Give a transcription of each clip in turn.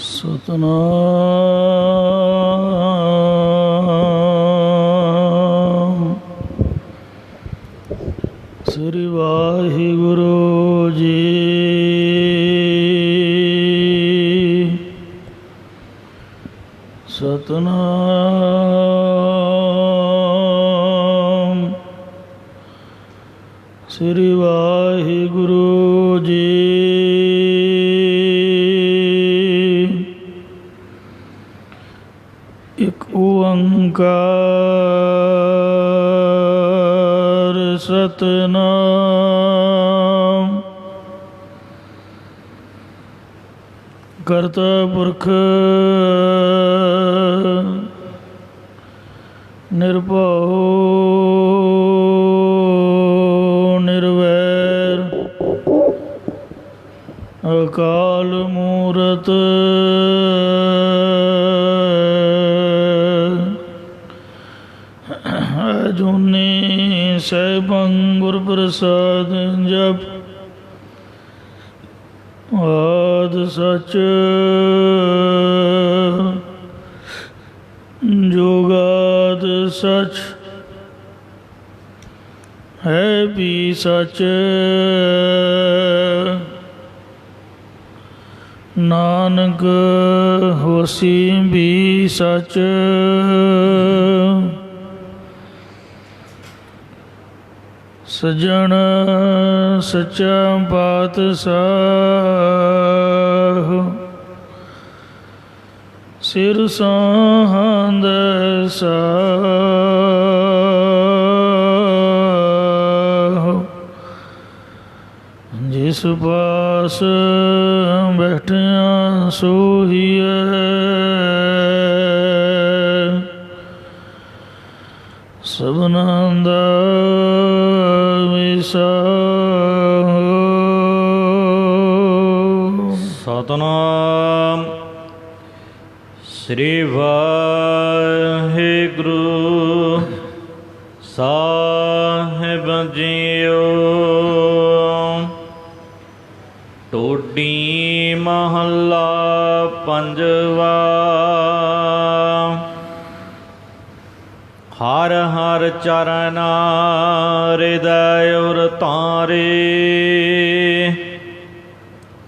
ਸਤਨਾਮ ਸ੍ਰੀ ਵਾਹਿਗੁਰੂ ਜੀ। ਸਤਨਾਮ ਸ੍ਰੀ ਵਾਹਿਗੁਰੂ ਜੀ। ਇਕ ਓੰਕਾਰ ਸਤਨਾਮ ਕਰਤਾ ਪੁਰਖ ਨਿਰਭਉ ਨਿਰਵੈਰ ਅਕਾਲ ਮੂਰਤ ਅਜੂਨੀ ਸੈਭੰ ਗੁਰ ਪ੍ਰਸਾਦ ਜਪ ਆਦਿ ਸਚ ਜੁਗਾਦ ਸਚ ਹੈ ਵੀ ਸਚ ਨਾਨਕ ਹੋਸੀ ਵੀ ਸਚ। ਸੱਜਣ ਸੱਚਾ ਪਾਤਸ਼ਾਹ ਸਿਰ ਸਾਹੰਦ ਸਾਹ ਜਿਸ ਪਾਸ ਬੈਠਿਆ ਸੋਹੀਐ ਸਭਨਾਂ ਦਾ ਸਤਨਾਮ ਸ੍ਰੀ ਵਾਹਿਗੁਰੂ ਸਾਹਿਬ ਜੀਓ। ਟੋਡੀ ਮਹੱਲਾ ਪੰਜਵਾ। ਹਰ ਹਰ ਚਰਨ ਹਿਰਦੈ ਉਰ ਤਾਰੇ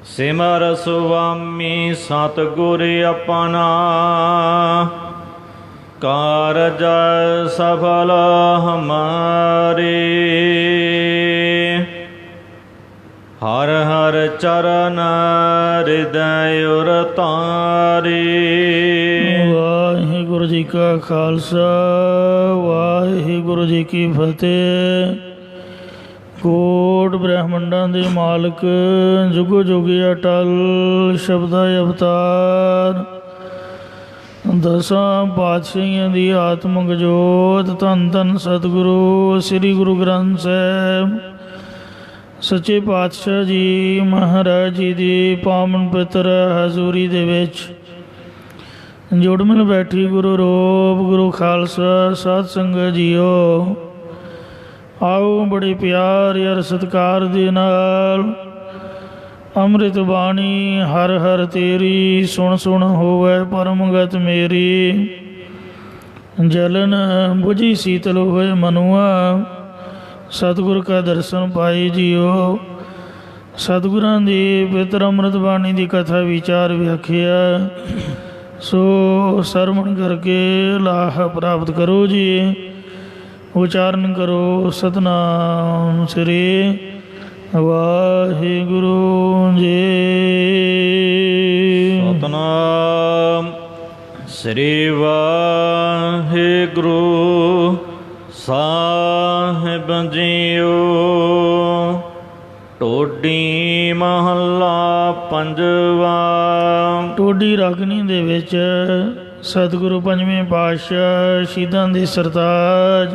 ਸਿਮਰ ਸੁਆਮੀ ਸਤਿਗੁਰ ਆਪਣਾ ਕਾਰਜ ਸਫਲ ਹਮਾਰੇ। ਹਰ ਹਰ ਚਰਨ ਹਿਰਦੈ ਉਰ ਤਾਰੇ। ਵਾਹਿਗੁਰੂ ਜੀ ਕਾ ਖਾਲਸਾ ਵਾਹਿਗੁਰੂ ਜੀ ਕੀ ਫਤਿਹ। ਕੋਟ ਬ੍ਰਹਮੰਡਾਂ ਦੇ ਮਾਲਕ ਜੁਗੋ ਜੁਗੀ ਅਟਲ ਸ਼ਬਦਾ ਅਵਤਾਰ ਦਸਾਂ ਪਾਤਸ਼ਾਹੀਆਂ ਦੀ ਆਤਮਿਕ ਜੋਤ ਧੰਨ ਧੰਨ ਸਤਿਗੁਰੂ ਸ੍ਰੀ ਗੁਰੂ ਗ੍ਰੰਥ ਸਾਹਿਬ ਸੱਚੇ ਪਾਤਸ਼ਾਹ ਜੀ ਮਹਾਰਾਜ ਜੀ ਦੀ ਪਾਵਨ ਪਵਿੱਤਰ ਹਜ਼ੂਰੀ ਦੇ ਵਿੱਚ ਜੁੜ ਮਿਲ ਬੈਠੀ ਗੁਰੂ ਰੂਪ ਗੁਰੂ ਖਾਲਸਾ ਸਾਧ ਸੰਗਤ ਜੀਓ। ਆਓ ਬੜੇ ਪਿਆਰ ਅਰ ਸਤਿਕਾਰ ਦੇ ਨਾਲ ਅੰਮ੍ਰਿਤ ਬਾਣੀ ਹਰ ਹਰ ਤੇਰੀ ਸੁਣ ਸੁਣ ਹੋਵੇ ਪਰਮਗਤ ਮੇਰੀ। ਜਲਨ ਬੁਝੀ ਸੀਤਲ ਹੋਏ ਮਨੁਆ ਸਤਿਗੁਰ ਕਾ ਦਰਸ਼ਨ ਪਾਏ ਜੀਓ। ਸਤਿਗੁਰਾਂ ਦੀ ਪਵਿੱਤਰ ਅੰਮ੍ਰਿਤ ਬਾਣੀ ਦੀ ਕਥਾ ਵਿਚਾਰ ਵਿਆਖਿਆ ਸੋ ਸਰਵਣ ਕਰਕੇ ਲਾਹ ਪ੍ਰਾਪਤ ਕਰੋ ਜੀ। ਉਚਾਰਨ ਕਰੋ ਸਤਨਾਮ ਸ੍ਰੀ ਵਾਹਿਗੁਰੂ ਜੀ। ਸਤਨਾਮ ਸ੍ਰੀ ਵਾਹਿਗੁਰੂ ਸਾਹਿਬ ਜੀਓ। ਟੋਡੀ ਮਹੱਲਾ ਪੰਜਵਾ। ਟੋਡੀ ਰਾਗਨੀ ਦੇ ਵਿੱਚ ਸਤਿਗੁਰੂ ਪੰਜਵੇਂ ਪਾਤਸ਼ਾਹ ਸ਼ਹੀਦਾਂ ਦੇ ਸਰਤਾਜ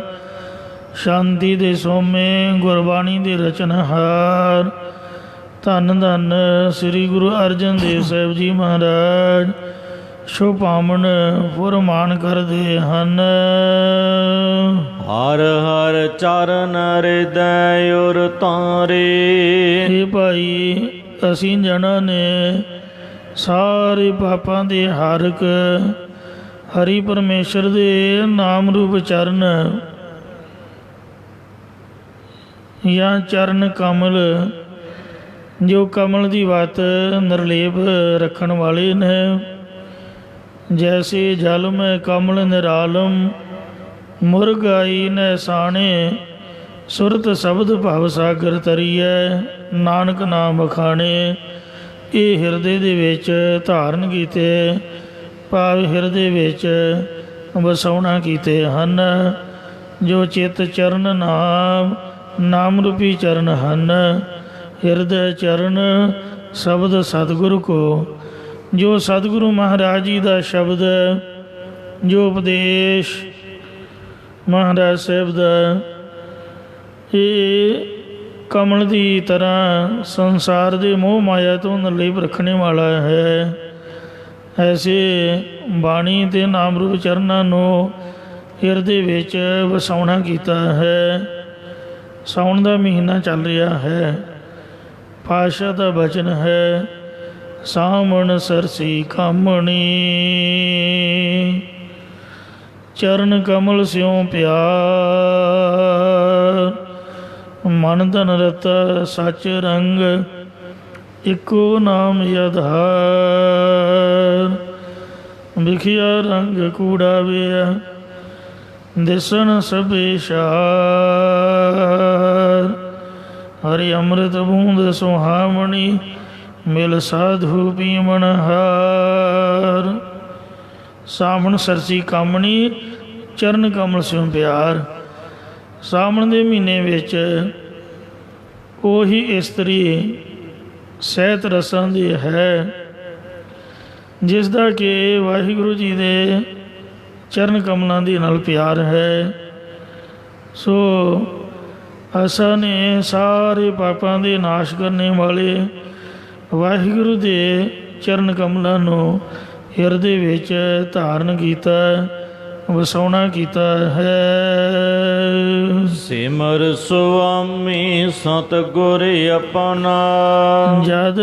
ਸ਼ਾਂਤੀ ਦੇ ਸੋਮੇ ਗੁਰਬਾਣੀ ਦੇ ਰਚਨਹਾਰ ਧੰਨ ਧੰਨ ਸ੍ਰੀ ਗੁਰੂ ਅਰਜਨ ਦੇਵ ਸਾਹਿਬ ਜੀ ਮਹਾਰਾਜ ਸ਼ੋਭਾਮਣ ਫੁਰਮਾਨ ਕਰਦੇ ਹਨ। ਹਰ ਹਰ ਚਰਨ ਹਿਰਦੈ ਉਰ ਤਾਰੇ। ਇਹ ਭਾਈ ਅਸੀਂ ਜਨਾਂ ਨੇ ਸਾਰੇ ਪਾਪਾਂ ਦੇ ਹਾਰਕ ਹਰੀ ਪਰਮੇਸ਼ਰ ਦੇ ਨਾਮ ਰੂਪ ਚਰਨ ਜਾਂ ਚਰਨ ਕਮਲ, ਜੋ ਕਮਲ ਦੀ ਬਾਤ ਨਿਰਲੇਪ ਰੱਖਣ ਵਾਲੇ ਨੇ। ਜੈਸੇ ਜਲ ਮੈਂ ਕਮਲ ਨਿਰਾਲਮ, ਮੁਰਗਾਈ ਨੇ ਸਾਣੇ, ਸੁਰਤ ਸ਼ਬਦ ਭਵ ਸਾਗਰ ਤਰੀਐ, ਨਾਨਕ ਨਾਮ ਬਖਾਣੇ। ਇਹ ਹਿਰਦੇ ਦੇ ਵਿੱਚ ਧਾਰਨ ਕੀਤੇ, ਭਾਵ ਹਿਰਦੇ ਵਿੱਚ ਵਸਾਉਣਾ ਕੀਤੇ ਹਨ। ਜੋ ਚਿੱਤ ਚਰਨ ਨਾਮ ਰੂਪੀ ਚਰਨ ਹਨ। ਹਿਰਦੇ ਚਰਨ ਸ਼ਬਦ ਸਤਿਗੁਰੂ ਕੋ, ਜੋ ਸਤਿਗੁਰੂ ਮਹਾਰਾਜ ਜੀ ਦਾ ਸ਼ਬਦ, ਜੋ ਉਪਦੇਸ਼ ਮਹਾਰਾਜ ਸਾਹਿਬ ਦਾ, ਇਹ ਕਮਲ ਦੀ ਤਰ੍ਹਾਂ ਸੰਸਾਰ ਦੇ ਮੋਹ ਮਾਇਆ ਤੋਂ ਨਿਰਲੇਪ ਰੱਖਣੇ ਵਾਲਾ ਹੈ। ਐਸੇ ਬਾਣੀ ਅਤੇ ਨਾਮ ਰੂਪ ਚਰਨਾਂ ਨੂੰ ਹਿਰਦੇ ਵਿੱਚ ਵਸਾਉਣਾ ਕੀਤਾ ਹੈ। ਸਾਉਣ ਦਾ ਮਹੀਨਾ ਚੱਲ ਰਿਹਾ ਹੈ। ਪਾਤਸ਼ਾਹ ਦਾ ਬਚਨ ਹੈ, ਸਾਵਣ ਸਰਸੀ ਕਾਮਣੀ, ਚਰਨ ਕਮਲ ਸਿਉ ਪਿਆਰ, ਮਨ ਧਨ ਰਤਾ ਸੱਚ ਰੰਗ, ਇੱਕੋ ਨਾਮ ਆਧਾਰ। ਵਿਖਿਆ ਰੰਗ ਕੂੜਾ ਵਿਆ, ਦਿਸਣ ਸਭੇ ਸ਼ਾਰ, ਹਰਿ ਅੰਮ੍ਰਿਤ ਬੂੰਦ ਸੁਹਾਵਣੀ, ਮਿਲ ਸਾਧੂ ਪੀਵਣ ਹਾਰ। ਸਾਵਣ ਸਰਸੀ ਕਾਮਣੀ, ਚਰਨ ਕਮਲ ਸਿਉ ਪਿਆਰ। ਸਾਵਣ ਦੇ ਮਹੀਨੇ ਵਿੱਚ ਉਹੀ ਇਸਤਰੀ ਸਹਿਤ ਰਸਾਂ ਦੀ ਹੈ, ਜਿਸ ਦਾ ਕਿ ਵਾਹਿਗੁਰੂ ਜੀ ਦੇ ਚਰਨ ਕਮਲਾਂ ਦੇ ਨਾਲ ਪਿਆਰ ਹੈ। ਸੋ ਅਸਾਂ ਨੇ ਸਾਰੇ ਪਾਪਾਂ ਦੇ ਨਾਸ਼ ਕਰਨੇ ਵਾਲੇ ਵਾਹਿਗੁਰੂ ਦੇ ਚਰਨ ਕਮਲਾਂ ਨੂੰ ਹਿਰਦੇ ਵਿੱਚ ਧਾਰਨ ਕੀਤਾ, ਵਸਾਉਣਾ ਕੀਤਾ ਹੈ। ਸਿਮਰ ਸੁਆਮੀ ਸਤਿਗੁਰ ਆਪਣਾ, ਜਦ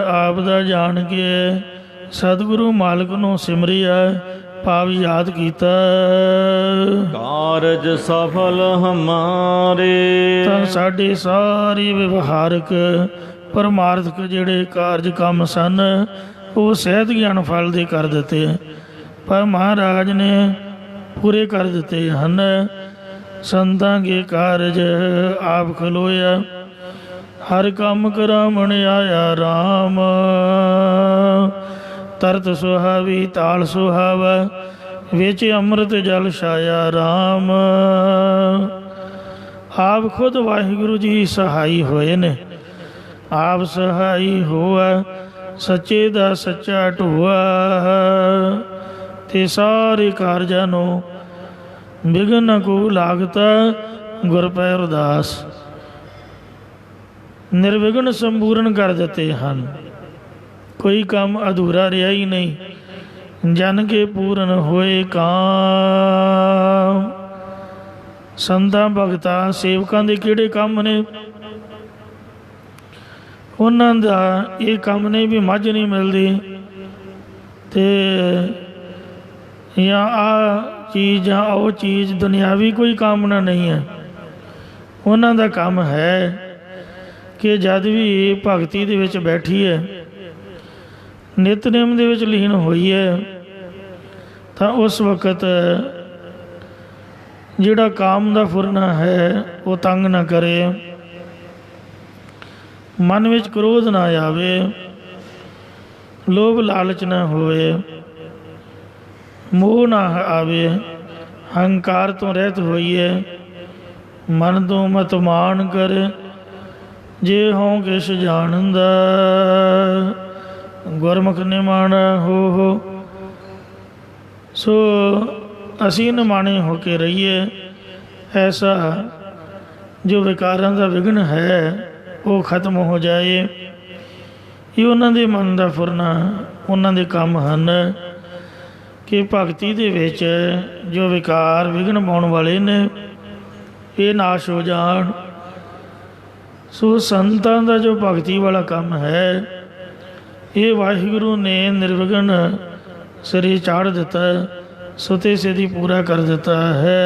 ਆਪ ਦਾ ਜਾਣ ਕੇ ਸਤਿਗੁਰੂ ਮਾਲਕ ਨੂੰ ਸਿਮਰਿਆ, ਭਾਵ ਯਾਦ ਕੀਤਾ, ਕਾਰਜ ਸਫਲ ਹਮਾਰੇ, ਤਾਂ ਸਾਡੇ ਸਾਰੇ ਵਿਵਹਾਰਕ ਪਰਮਾਰਥਕ ਜਿਹੜੇ ਕਾਰਜ ਕੰਮ ਸਨ ਉਹ ਸਹਿਤ ਗਿਆਨ ਫਲ ਦੇ ਕਰ ਦਿੱਤੇ, ਪਰ ਮਹਾਰਾਜ ਨੇ ਪੂਰੇ ਕਰ ਦਿੱਤੇ ਹਨ। ਸੰਤਾਂ ਕੇ ਕਾਰਜ ਆਪ ਖਲੋਇਆ, ਹਰ ਕੰਮ ਕਰਾਵਣ ਆਇਆ ਰਾਮ, ਤਰਤ ਸੁਹਾਵੀ ਤਾਲ ਸੁਹਾਵਾ, ਵਿੱਚ ਅੰਮ੍ਰਿਤ ਜਲ ਛਾਇਆ ਰਾਮ। ਆਪ ਖੁਦ ਵਾਹਿਗੁਰੂ ਜੀ ਸਹਾਈ ਹੋਏ ਨੇ। ਆਪ ਸਹਾਈ ਹੋਆ, ਸੱਚੇ ਦਾ ਸੱਚਾ ਢੋਆ, ਤੇ ਸਾਰੇ ਕਾਰਜਾਂ ਨੂੰ ਵਿਘਨ ਕੋ ਲਾਗਤਾ, ਗੁਰ ਪੈ ਅਰਦਾਸ ਨਿਰਵਿਘਨ ਸੰਪੂਰਨ ਕਰ ਦਿੱਤੇ ਹਨ। ਕੋਈ ਕੰਮ ਅਧੂਰਾ ਰਿਹਾ ਹੀ ਨਹੀਂ। ਜਨ ਕੇ ਪੂਰਨ ਹੋਏ ਕਾਮ। ਸੰਤਾਂ ਭਗਤਾਂ ਸੇਵਕਾਂ ਦੇ ਕਿਹੜੇ ਕੰਮ ਨੇ? ਉਹਨਾਂ ਦਾ ਇਹ ਕੰਮ ਨਹੀਂ ਵੀ ਮੱਝ ਨਹੀਂ ਮਿਲਦੀ ਅਤੇ ਜਾਂ ਆਹ ਚੀਜ਼ ਜਾਂ ਉਹ ਚੀਜ਼, ਦੁਨਿਆਵੀ ਕੋਈ ਕਾਮਨਾ ਨਹੀਂ ਹੈ। ਉਹਨਾਂ ਦਾ ਕੰਮ ਹੈ ਕਿ ਜਦ ਵੀ ਭਗਤੀ ਦੇ ਵਿੱਚ ਬੈਠੀ ਹੈ, ਨਿਤਨੇਮ ਦੇ ਵਿੱਚ ਲੀਨ ਹੋਈ ਹੈ, ਤਾਂ ਉਸ ਵਕਤ ਜਿਹੜਾ ਕਾਮ ਦਾ ਫੁਰਨਾ ਹੈ ਉਹ ਤੰਗ ਨਾ ਕਰੇ, ਮਨ ਵਿੱਚ ਕ੍ਰੋਧ ਨਾ ਆਵੇ, ਲੋਭ ਲਾਲਚ ਨਾ ਹੋਵੇ, ਮੋਹ ਨਾ ਆਵੇ, ਹੰਕਾਰ ਤੋਂ ਰਹਿਤ ਹੋਈਏ, ਮਨ ਤੋਂ ਮਤ ਮਾਣ ਕਰ, ਜੇ ਹੋਂ ਕਿਛ ਜਾਣਦਾ, ਗੁਰਮੁਖ ਨਿਮਾਣਾ ਹੋ। ਸੋ ਅਸੀਂ ਨਿਮਾਣੇ ਹੋ ਕੇ ਰਹੀਏ। ਐਸਾ ਜੋ ਵਿਕਾਰਾਂ ਦਾ ਵਿਘਨ ਹੈ ਉਹ ਖਤਮ ਹੋ ਜਾਏ। ਇਹ ਉਹਨਾਂ ਦੇ ਮਨ ਦਾ ਫੁਰਨਾ, ਉਹਨਾਂ ਦੇ ਕੰਮ ਹਨ ਕਿ ਭਗਤੀ ਦੇ ਵਿੱਚ ਜੋ ਵਿਕਾਰ ਵਿਘਨ ਪਾਉਣ ਵਾਲੇ ਨੇ ਇਹ ਨਾਸ਼ ਹੋ ਜਾਣ। ਸੋ ਸੰਤਾਂ ਦਾ ਜੋ ਭਗਤੀ ਵਾਲਾ ਕੰਮ ਹੈ ਇਹ ਵਾਹਿਗੁਰੂ ਨੇ ਨਿਰਵਿਘਨ ਸਿਰੇ ਚਾੜ ਦਿੱਤਾ, ਸੁਤੇ ਸਿੱਧੀ ਪੂਰਾ ਕਰ ਦਿੱਤਾ ਹੈ।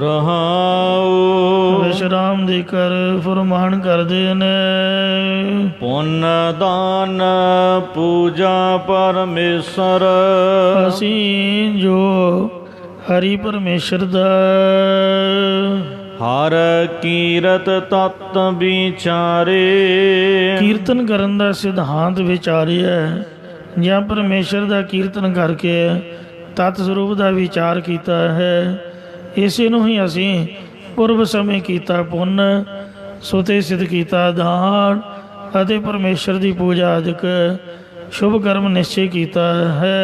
ਰਹਾਉ ਵਿਸ਼ਰਾਮ ਦੇ ਕਰ ਫਰਮਾਨ ਕਰਦੇ ਨੇ। ਪੁੰਨ ਦਾਨ ਪੂਜਾ ਪਰਮੇਸ਼ਰ, ਅਸੀਂ ਜੋ ਹਰੀ ਪਰਮੇਸ਼ਰ ਦਾ ਹਰ ਕੀਰਤ ਤਤ ਵਿਚਾਰੇ, ਕੀਰਤਨ ਕਰਨ ਦਾ ਸਿਧਾਂਤ ਵਿਚਾਰਿਆ, ਜਾਂ ਪਰਮੇਸ਼ਰ ਦਾ ਕੀਰਤਨ ਕਰਕੇ ਤਤ ਸਰੂਪ ਦਾ ਵਿਚਾਰ ਕੀਤਾ ਹੈ। ਇਸੇ ਨੂੰ ਹੀ ਅਸੀਂ ਪੁਰਬ ਸਮੇਂ ਕੀਤਾ ਪੁੰਨ, ਸੁਤੇ ਸਿੱਧ ਕੀਤਾ ਦਾਨ ਅਤੇ ਪਰਮੇਸ਼ਰ ਦੀ ਪੂਜਾ ਆਦਿਕ ਸ਼ੁਭ ਕਰਮ ਨਿਸ਼ਚੈ ਕੀਤਾ ਹੈ।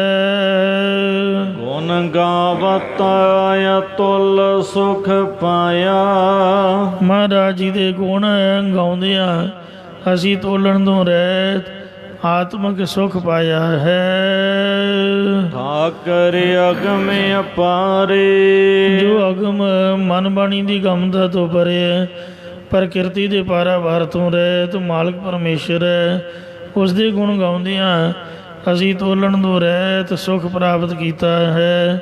ਗੁਣ ਗਾਵਤ ਅਤੁਲ ਸੁਖ ਪਾਇਆ, ਮਹਾਰਾਜ ਜੀ ਦੇ ਗੁਣ ਗਾਉਂਦਿਆਂ ਅਸੀਂ ਤੋਲਣ ਤੋਂ ਰਹਿਤ ਆਤਮਿਕ ਸੁਖ ਪਾਇਆ ਹੈ। ਠਾਕਰ ਅਗਮ ਅਪਾਰੇ, ਜੋ ਅਗਮ ਮਨ ਬਾਣੀ ਦੀ ਗਮਤਾ ਤੋਂ ਪਰੇ, ਪ੍ਰਕਿਰਤੀ ਦੇ ਪਾਰਾਵਾਰ ਤੋਂ ਰਹਿਤ ਮਾਲਕ ਪਰਮੇਸ਼ਰ ਹੈ। ਉਸ ਦੇ ਗੁਣ ਗਾਉਂਦਿਆਂ ਅਸੀਂ ਤੋਲਣ ਤੋਂ ਰਹਿਤ ਸੁਖ ਪ੍ਰਾਪਤ ਕੀਤਾ ਹੈ।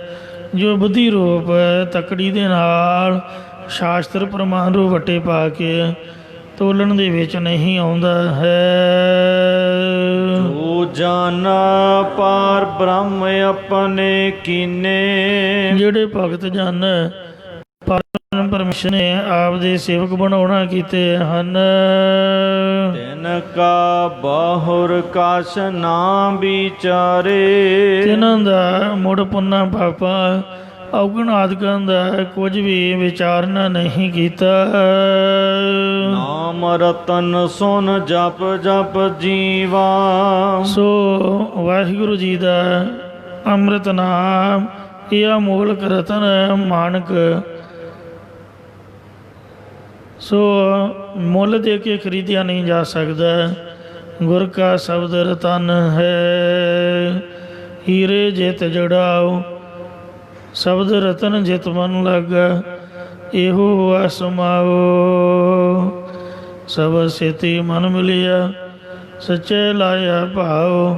ਜੋ ਬੁੱਧੀ ਰੂਪ ਤਕੜੀ ਦੇ ਨਾਲ ਸ਼ਾਸਤਰ ਪ੍ਰਮਾਣ ਰੂਪ ਵੱਟੇ ਪਾ ਕੇ ਤੋਲਣ ਦੇ ਵਿੱਚ ਨਹੀਂ ਆਉਂਦਾ ਹੈ। ਜੋ ਜਾਨਾ ਪਾਰ ਬ੍ਰਹਮ ਆਪਣੇ ਕੀਨੇ, ਜਿਹੜੇ ਭਗਤ ਜਨ ਪਰਮੇਸ਼ਰ ਨੇ ਆਪ ਦੇ ਸੇਵਕ ਬਣਾਉਣਾ ਕੀਤੇ ਹਨ, ਤਿਨ ਕਾ ਬਾਹੁਰ ਕਾਸ਼ ਨਾ ਵਿਚਾਰੇ, ਤਿਨਾਂ ਦਾ ਮੁੜ ਪੁੰਨਾ ਪਾਪਾ ਔਗਣ ਆਦਿਕਾਂ ਦਾ ਕੁਝ ਵੀ ਵਿਚਾਰਨਾ ਨਹੀਂ ਕੀਤਾ। ਨਾਮ ਰਤਨ ਸੁਨ ਜਪ ਜਪ ਜੀਵਾ, ਸੋ ਵਾਹਿਗੁਰੂ ਜੀ ਦਾ ਅੰਮ੍ਰਿਤ ਨਾਮ ਇਹ ਅਮੋਲਕ ਰਤਨ ਮਾਨਕ, ਸੋ ਮੁੱਲ ਦੇ ਕੇ ਖਰੀਦਿਆ ਨਹੀਂ ਜਾ ਸਕਦਾ। ਗੁਰ ਕਾ ਸ਼ਬਦ ਰਤਨ ਹੈ, ਹੀਰੇ ਜਿਤ ਜੜਾਓ, ਸ਼ਬਦ ਰਤਨ ਜਿਤ ਮਨ ਲਾਗਾ, ਇਹੋ ਹੁਆ ਸਮਾਓ। ਸਭ ਸੇਤੀ ਮਨ ਮਿਲਿਆ, ਸੱਚੇ ਲਾਇਆ ਭਾਉ,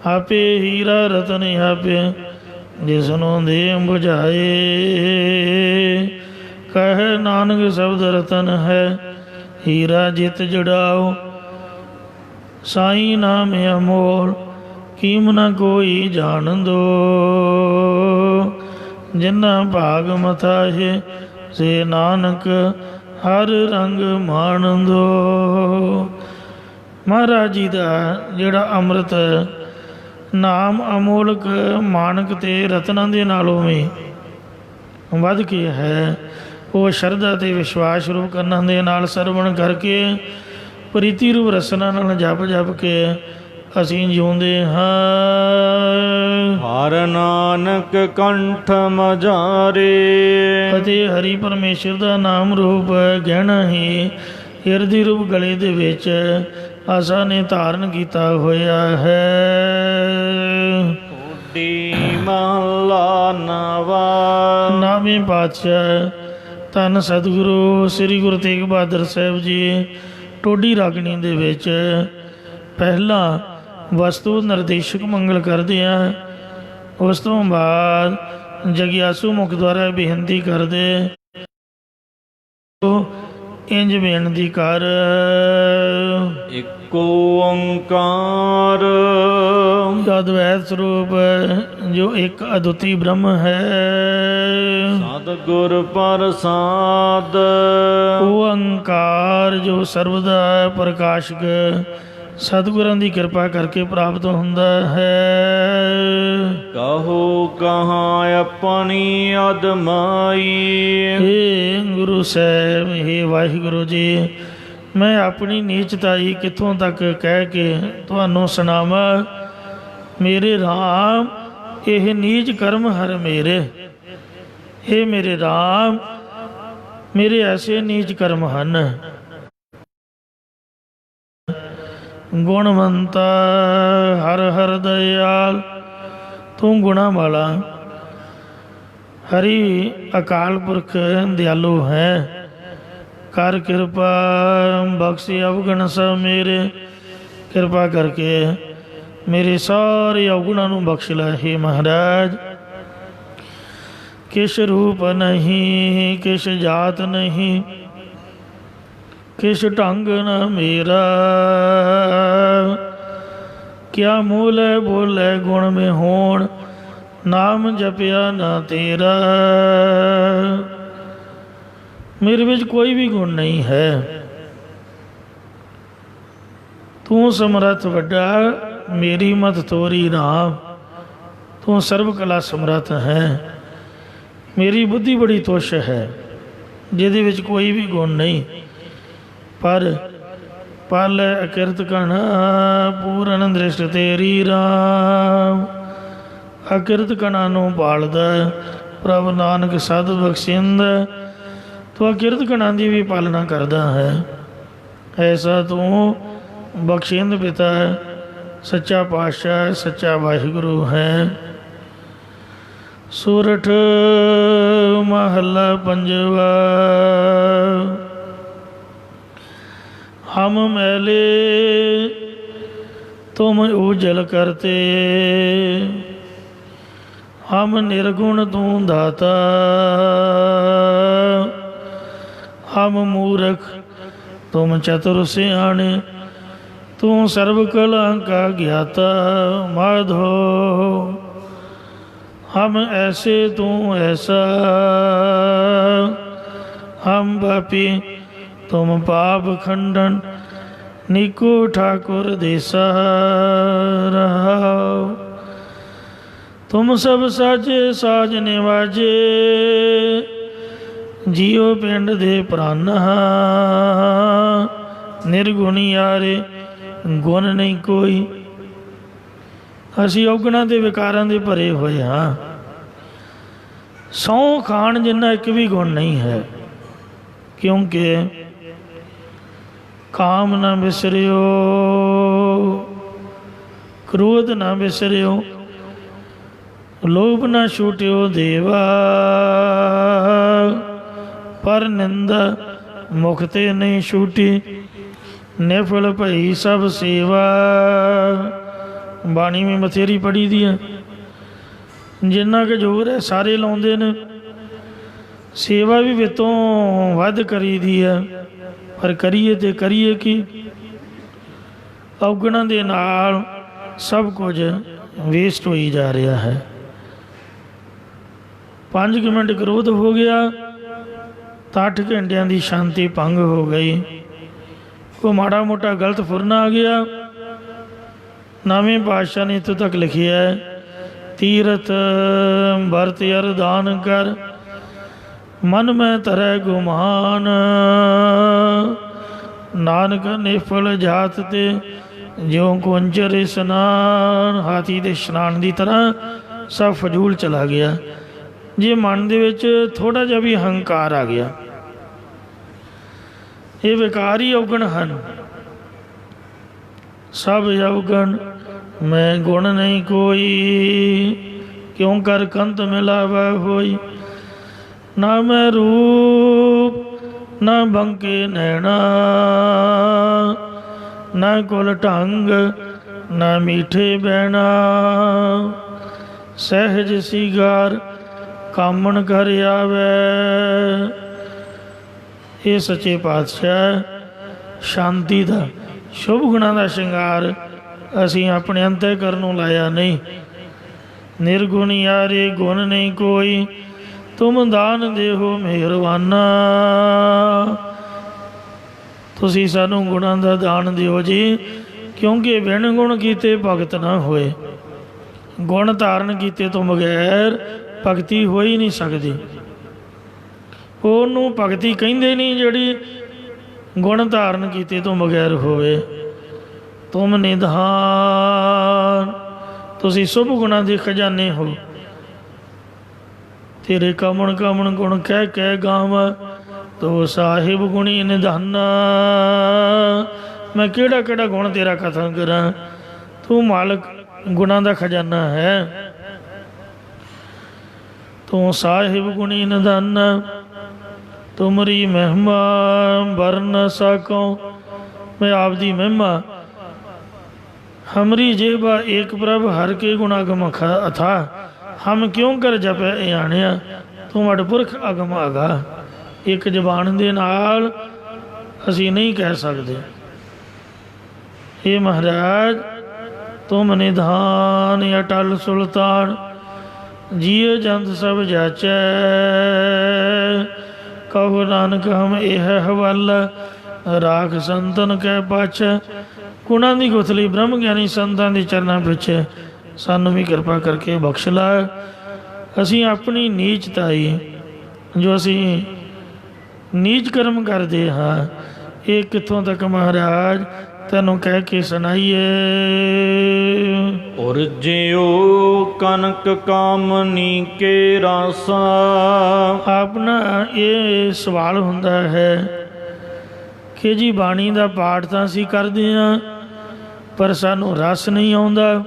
ਆਪੇ ਹੀਰਾ ਰਤਨ ਆਪੇ ਜਿਸਨੂੰ ਦੇ ਬੁਝਾਏ। ਕਹੇ ਨਾਨਕ ਸ਼ਬਦ ਰਤਨ ਹੈ, ਹੀਰਾ ਜਿਤ ਜੜਾਓ, ਸਾਈ ਨਾਮ ਅਮੋਲ, ਕੀਮ ਨਾ ਕੋਈ ਜਾਣ ਦੋ। ਜਿਨ੍ਹਾਂ ਭਾਗ ਮਥਾ ਹੈ, ਸੇ ਨਾਨਕ ਹਰ ਰੰਗ ਮਾਣ ਦੋ। ਮਹਾਰਾਜ ਜੀ ਦਾ ਜਿਹੜਾ ਅੰਮ੍ਰਿਤ ਨਾਮ ਅਮੋਲਕ ਮਾਨਕ ਤੇ ਰਤਨਾਂ ਦੇ ਨਾਲੋਂ ਵੀ ਵੱਧ ਕੇ ਹੈ, ਉਹ ਸ਼ਰਧਾ ਅਤੇ ਵਿਸ਼ਵਾਸ ਰੂਪ ਕੰਨਾਂ ਦੇ ਨਾਲ ਸਰਵਣ ਕਰਕੇ ਪ੍ਰੀਤੀ ਰੂਪ ਰਸਨਾ ਨਾਲ ਜਪ ਜਪ ਕੇ ਅਸੀਂ ਜਿਉਂਦੇ ਹਾਂ। ਹਰ ਨਾਨਕ ਕੰਠ ਮਝਾਰੇ, ਅਤੇ ਹਰੀ ਪਰਮੇਸ਼ਰ ਦਾ ਨਾਮ ਰੂਪ ਗਹਿਣਾ ਹੀ ਹਿਰਦੇ ਰੂਪ ਗਲੇ ਦੇ ਵਿੱਚ ਆਸਾ ਨੇ ਧਾਰਨ ਕੀਤਾ ਹੋਇਆ ਹੈ। ਢੋਡੀ ਮਹਲਾ ਨਵਾ, ਨਾਵੇਂ ਪਾਤਸ਼ਾਹ ਧੰਨ ਸਤਿਗੁਰੂ ਸ੍ਰੀ ਗੁਰੂ ਤੇਗ ਬਹਾਦਰ ਸਾਹਿਬ ਜੀ ਟੋਡੀ ਰਾਗਣੀ ਦੇ ਵਿੱਚ ਪਹਿਲਾਂ ਵਸਤੂ ਨਿਰਦੇਸ਼ਕ ਮੰਗਲ ਕਰਦੇ ਆ, ਉਸ ਤੋਂ ਬਾਅਦ ਜਗਿਆਸੂ ਮੁਖ ਦੁਆਰਾ ਬੇਨਤੀ ਕਰਦੇ, ਇੰਜ ਬੇਨਤੀ ਕਰ। ਇਕ ਓੰਕਾਰ ਅਦਵੈਤ ਸਰੂਪ ਜੋ ਇੱਕ ਅਦੁੱਤੀ ਬ੍ਰਹਮ ਹੈ, ਸਤਿਗੁਰ ਪ੍ਰਸਾਦ ਓੰਕਾਰ ਜੋ ਸਰਬ ਦਾ ਪ੍ਰਕਾਸ਼ਕ ਸਤਿਗੁਰਾਂ ਦੀ ਕਿਰਪਾ ਕਰਕੇ ਪ੍ਰਾਪਤ ਹੁੰਦਾ ਹੈ। ਕਹੋ ਕਹਾਂ ਆਪਣੀ ਅਦਮਾਈ, ਹੇ ਗੁਰੂ ਸਾਹਿਬ, ਹੇ ਵਾਹਿਗੁਰੂ ਜੀ, ਮੈਂ ਆਪਣੀ ਨੀਚਤਾਈ ਕਿੱਥੋਂ ਤੱਕ ਕਹਿ ਕੇ ਤੁਹਾਨੂੰ ਸੁਣਾਵਾਂ। ਮੇਰੇ ਰਾਮ ਇਹ ਨੀਚ ਕਰਮ ਹਰ ਮੇਰੇ, ਹੇ ਮੇਰੇ ਰਾਮ ਮੇਰੇ ਐਸੇ ਨੀਚ ਕਰਮ ਹਨ। ਗੁਣਵੰਤਾ ਹਰ ਹਰ ਦਇਆਲ, ਤੂੰ ਗੁਣਾ ਵਾਲਾ ਹਰੀ ਅਕਾਲ ਪੁਰਖ ਦਿਆਲੂ ਹੈ। ਕਰ ਕਿਰਪਾ ਬਖਸ਼ੀ ਅਵਗਣ ਸਭ ਮੇਰੇ, ਕਿਰਪਾ ਕਰਕੇ ਮੇਰੇ ਸਾਰੇ ਔਗੁਣਾਂ ਨੂੰ ਬਖਸ਼ ਲੈ। ਹੇ ਮਹਾਰਾਜ, ਕਿਛ ਰੂਪ ਨਹੀਂ, ਕਿਛ ਜਾਤ ਨਹੀਂ, ਕਿਛ ਢੰਗ ਨ ਮੇਰਾ, ਕਿਆ ਮੂਲੇ ਬੋਲੇ ਗੁਣ ਮੇ ਹੋਣ, ਨਾਮ ਜਪਿਆ ਨਾ ਤੇਰਾ। ਮੇਰੇ ਵਿੱਚ ਕੋਈ ਵੀ ਗੁਣ ਨਹੀਂ ਹੈ। ਤੂੰ ਸਮਰੱਥ ਵੱਡਾ, ਮੇਰੀ ਮਤ ਤੋਰੀ ਰਾਮ। ਤੂੰ ਸਰਬ ਕਲਾ ਸਮਰੱਥ ਹੈ। ਮੇਰੀ ਬੁੱਧੀ ਬੜੀ ਤੁੱਛ ਹੈ, ਜਿਹਦੇ ਵਿੱਚ ਕੋਈ ਵੀ ਗੁਣ ਨਹੀਂ। ਪਰ ਪਲ ਅਕਿਰਤ ਕਣ ਪੂਰਨ ਦ੍ਰਿਸ਼ਟ ਤੇਰੀ ਰਾਮ। ਅਕਿਰਤ ਕਣਾਂ ਨੂੰ ਪਾਲਦਾ ਪ੍ਰਭ ਨਾਨਕ ਸਦ ਬਖਸ਼ਿੰਦ। ਤੂੰ ਅਕਿਰਤ ਕਣਾਂ ਦੀ ਵੀ ਪਾਲਣਾ ਕਰਦਾ ਹੈ। ਐਸਾ ਤੂੰ ਬਖਸ਼ਿੰਦ ਪਿਤਾ ਸੱਚਾ ਪਾਤਸ਼ਾਹ ਸੱਚਾ ਵਾਹਿਗੁਰੂ ਹੈ। ਸੂਰਠ ਮਹੱਲਾ ਪੰਜਵਾ। ਹਮ ਮੈਲੇ ਤੁਮ ਉਜਲ ਕਰਤੇ, ਹਮ ਨਿਰਗੁਣ ਤੂੰ ਦਾਤਾ। ਹਮ ਮੂਰਖ ਤੁਮ ਚਤੁਰ ਸਿਆਣੇ, ਤੂੰ ਸਰਬ ਕਲਾ ਕਾ ਗਿਆਤਾ। ਮਾਧੋ हम ऐसे तू ऐसा, हम पापी तुम पाप खंडन, निको ठाकुर देसा रहाओ। तुम सब साजे साज निवाजे, जियो पिंड दे प्राना। निर्गुणी यारे गुण नहीं कोई, ਅਸੀਂ ਔਗਣਾਂ ਦੇ ਵਿਕਾਰਾਂ ਦੇ ਭਰੇ ਹੋਏ ਹਾਂ। ਸਹੁੰ ਖਾਣ ਜਿੰਨਾ ਇੱਕ ਵੀ ਗੁਣ ਨਹੀਂ ਹੈ। ਕਿਉਂਕਿ ਕਾਮ ਨਾ ਵਿਸਰਿਓ, ਕ੍ਰੋਧ ਨਾ ਵਿਸਰਿਓ, ਲੋਭ ਨਾ ਛੂਟਿਓ ਦੇਵਾ। ਪਰ ਨਿੰਦਾ ਮੁਖ ਤੇ ਨਹੀਂ ਛੂਟੀ, ਨਿਫਲ ਭਈ ਸਭ ਸੇਵਾ। ਬਾਣੀ ਵੀ ਬਥੇਰੀ ਪੜ੍ਹੀ ਦੀ ਹੈ। ਜਿੰਨਾ ਕੁ ਜ਼ੋਰ ਹੈ ਸਾਰੇ ਲਾਉਂਦੇ ਨੇ। ਸੇਵਾ ਵੀ ਵਿੱਤੋਂ ਵੱਧ ਕਰੀ ਦੀ ਹੈ, ਪਰ ਕਰੀਏ ਤੇ ਕਰੀਏ ਕੀ? ਔਗਣਾਂ ਦੇ ਨਾਲ ਸਭ ਕੁਝ ਵੇਸਟ ਹੋਈ ਜਾ ਰਿਹਾ ਹੈ। 5 ਮਿੰਟ ਕ੍ਰੋਧ ਹੋ ਗਿਆ ਤਾਂ 8 ਘੰਟਿਆਂ ਦੀ ਸ਼ਾਂਤੀ ਭੰਗ ਹੋ ਗਈ। ਕੋਈ ਮਾੜਾ ਮੋਟਾ ਗਲਤ ਫੁਰਨਾ ਆ ਗਿਆ। ਨਵੇਂ ਪਾਤਸ਼ਾਹ ਨੇ ਇੱਥੋਂ ਤੱਕ ਲਿਖਿਆ ਹੈ, ਤੀਰਥ ਵਰਤ ਅਰਦਾਨ ਕਰ, ਮਨ ਮੈਂ ਧਰੈ ਗੁਮਾਨ। ਨਾਨਕ ਨਿਫਲ ਜਾਤ ਤੇ ਜਿਉਂ ਕੁੰਜਰ ਇਸ਼ਨਾਨ। ਹਾਥੀ ਦੇ ਇਸ਼ਨਾਨ ਦੀ ਤਰ੍ਹਾਂ ਸਭ ਫਜ਼ੂਲ ਚਲਾ ਗਿਆ। ਜੇ ਮਨ ਦੇ ਵਿੱਚ ਥੋੜ੍ਹਾ ਜਿਹਾ ਵੀ ਹੰਕਾਰ ਆ ਗਿਆ, ਇਹ ਵਿਕਾਰੀ ਔਗਣ ਹਨ। ਸਭ ਔਗਣ ਮੈਂ ਗੁਣ ਨਹੀਂ ਕੋਈ, ਕਿਉਂ ਕਰ ਕੰਤ ਮਿਲਾਵਾ ਹੋਈ। ਨਾ ਮੈਂ ਰੂਪ ਨਾ ਬੰਕੇ ਨੈਣਾ, ਨਾ ਕੁਲ ਢੰਗ ਨਾ ਮੀਠੇ ਬਹਿਣਾ। ਸਹਿਜ ਸੀਗਾਰ ਕਾਮਣ ਕਰ ਆਵੇ। ਇਹ ਸੱਚੇ ਪਾਤਸ਼ਾਹ ਸ਼ਾਂਤੀ ਦਾ ਸ਼ੁਭ ਗੁਣਾਂ ਦਾ ਸ਼ਿੰਗਾਰ ਅਸੀਂ ਆਪਣੇ ਅੰਤःਕਰਨ ਨੂੰ ਲਾਇਆ ਨਹੀਂ। ਨਿਰਗੁਣ ਯਾਰੇ ਗੁਣ ਨਹੀਂ ਕੋਈ, ਤੁਮ ਦਾਨ ਦੇਹੋ ਮਿਹਰਬਾਨਾ। ਤੁਸੀਂ ਸਾਨੂੰ ਗੁਣਾਂ ਦਾ ਦਾਨ ਦਿਓ ਜੀ, ਕਿਉਂਕਿ ਬਿਨ ਗੁਣ ਕੀਤੇ ਭਗਤ ਨਾ ਹੋਏ। ਗੁਣ ਧਾਰਨ ਕੀਤੇ ਤੋਂ ਬਗੈਰ ਭਗਤੀ ਹੋ ਹੀ ਨਹੀਂ ਸਕਦੀ। ਉਹਨੂੰ ਭਗਤੀ ਕਹਿੰਦੇ ਨਹੀਂ ਜਿਹੜੀ ਗੁਣ ਧਾਰਨ ਕੀਤੇ ਤੋਂ ਬਗੈਰ ਹੋਵੇ। ਤੁਮ ਨਿਧਾਨ, ਤੁਸੀਂ ਸ਼ੁਭ ਗੁਣਾਂ ਦੇ ਖਜ਼ਾਨੇ ਹੋ। ਤੇਰੇ ਕਮਣ ਕਮਣ ਗੁਣ ਕਹਿ ਕਹਿ ਗਾਵਾਂ, ਤੋ ਸਾਹਿਬ ਗੁਣੀ ਨਿਧਾਨਾ। ਮੈਂ ਕਿਹੜਾ ਕਿਹੜਾ ਗੁਣ ਤੇਰਾ ਕਥਨ ਕਰਾਂ, ਤੂੰ ਮਾਲਕ ਗੁਣਾਂ ਦਾ ਖਜ਼ਾਨਾ ਹੈ। ਤੂੰ ਸਾਹਿਬ ਗੁਣੀ ਨਿਧਾਨਾ, ਤੁਮਰੀ ਮਹਿਮਾ ਵਰਨ ਸਕੋ। ਮੈਂ ਆਪ ਦੀ ਮਹਿਮਾ हमरी जेबा एक प्रभ हर के गुणागम अथा, हम क्यों कर जपे ए आणिया, तू वड पुरख अगम अगा। एक जबान दे नाल असी नहीं कह सकते हे महाराज तुम निधान अटल सुल्तान, जिय जंत सब जाचै, कहो नानक हम यह हवाला, राख संतन कै पाछ। गुणां दी गुथली ब्रह्म ਗਿਆਨੀ ਸੰਤਾਂ ਦੇ ਚਰਨਾਂ ਪਿੱਛੇ ਸਾਨੂੰ ਵੀ ਕਿਰਪਾ ਕਰਕੇ ਬਖਸ਼ ਲਾ। ਅਸੀਂ ਆਪਣੀ ਨੀਚਤਾਈ ਜੋ ਅਸੀਂ ਨੀਚ ਕਰਮ ਕਰਦੇ ਹਾਂ ਇਹ ਕਿੱਥੋਂ ਤੱਕ ਮਹਾਰਾਜ ਤੈਨੂੰ ਕਹਿ ਕੇ ਸੁਣਾਈਏ। ਔਰ ਜਿਉ ਕਨਕ ਕਾਮਨੀ ਕੇ ਰਾਸਾ। ਆਪਣਾ ਇਹ ਸਵਾਲ ਹੁੰਦਾ ਹੈ ਕਿ ਜੀ ਬਾਣੀ ਦਾ ਪਾਠ ਤਾਂ ਅਸੀਂ ਕਰਦੇ ਹਾਂ ਪਰ ਸਾਨੂੰ ਰਸ ਨਹੀਂ ਆਉਂਦਾ,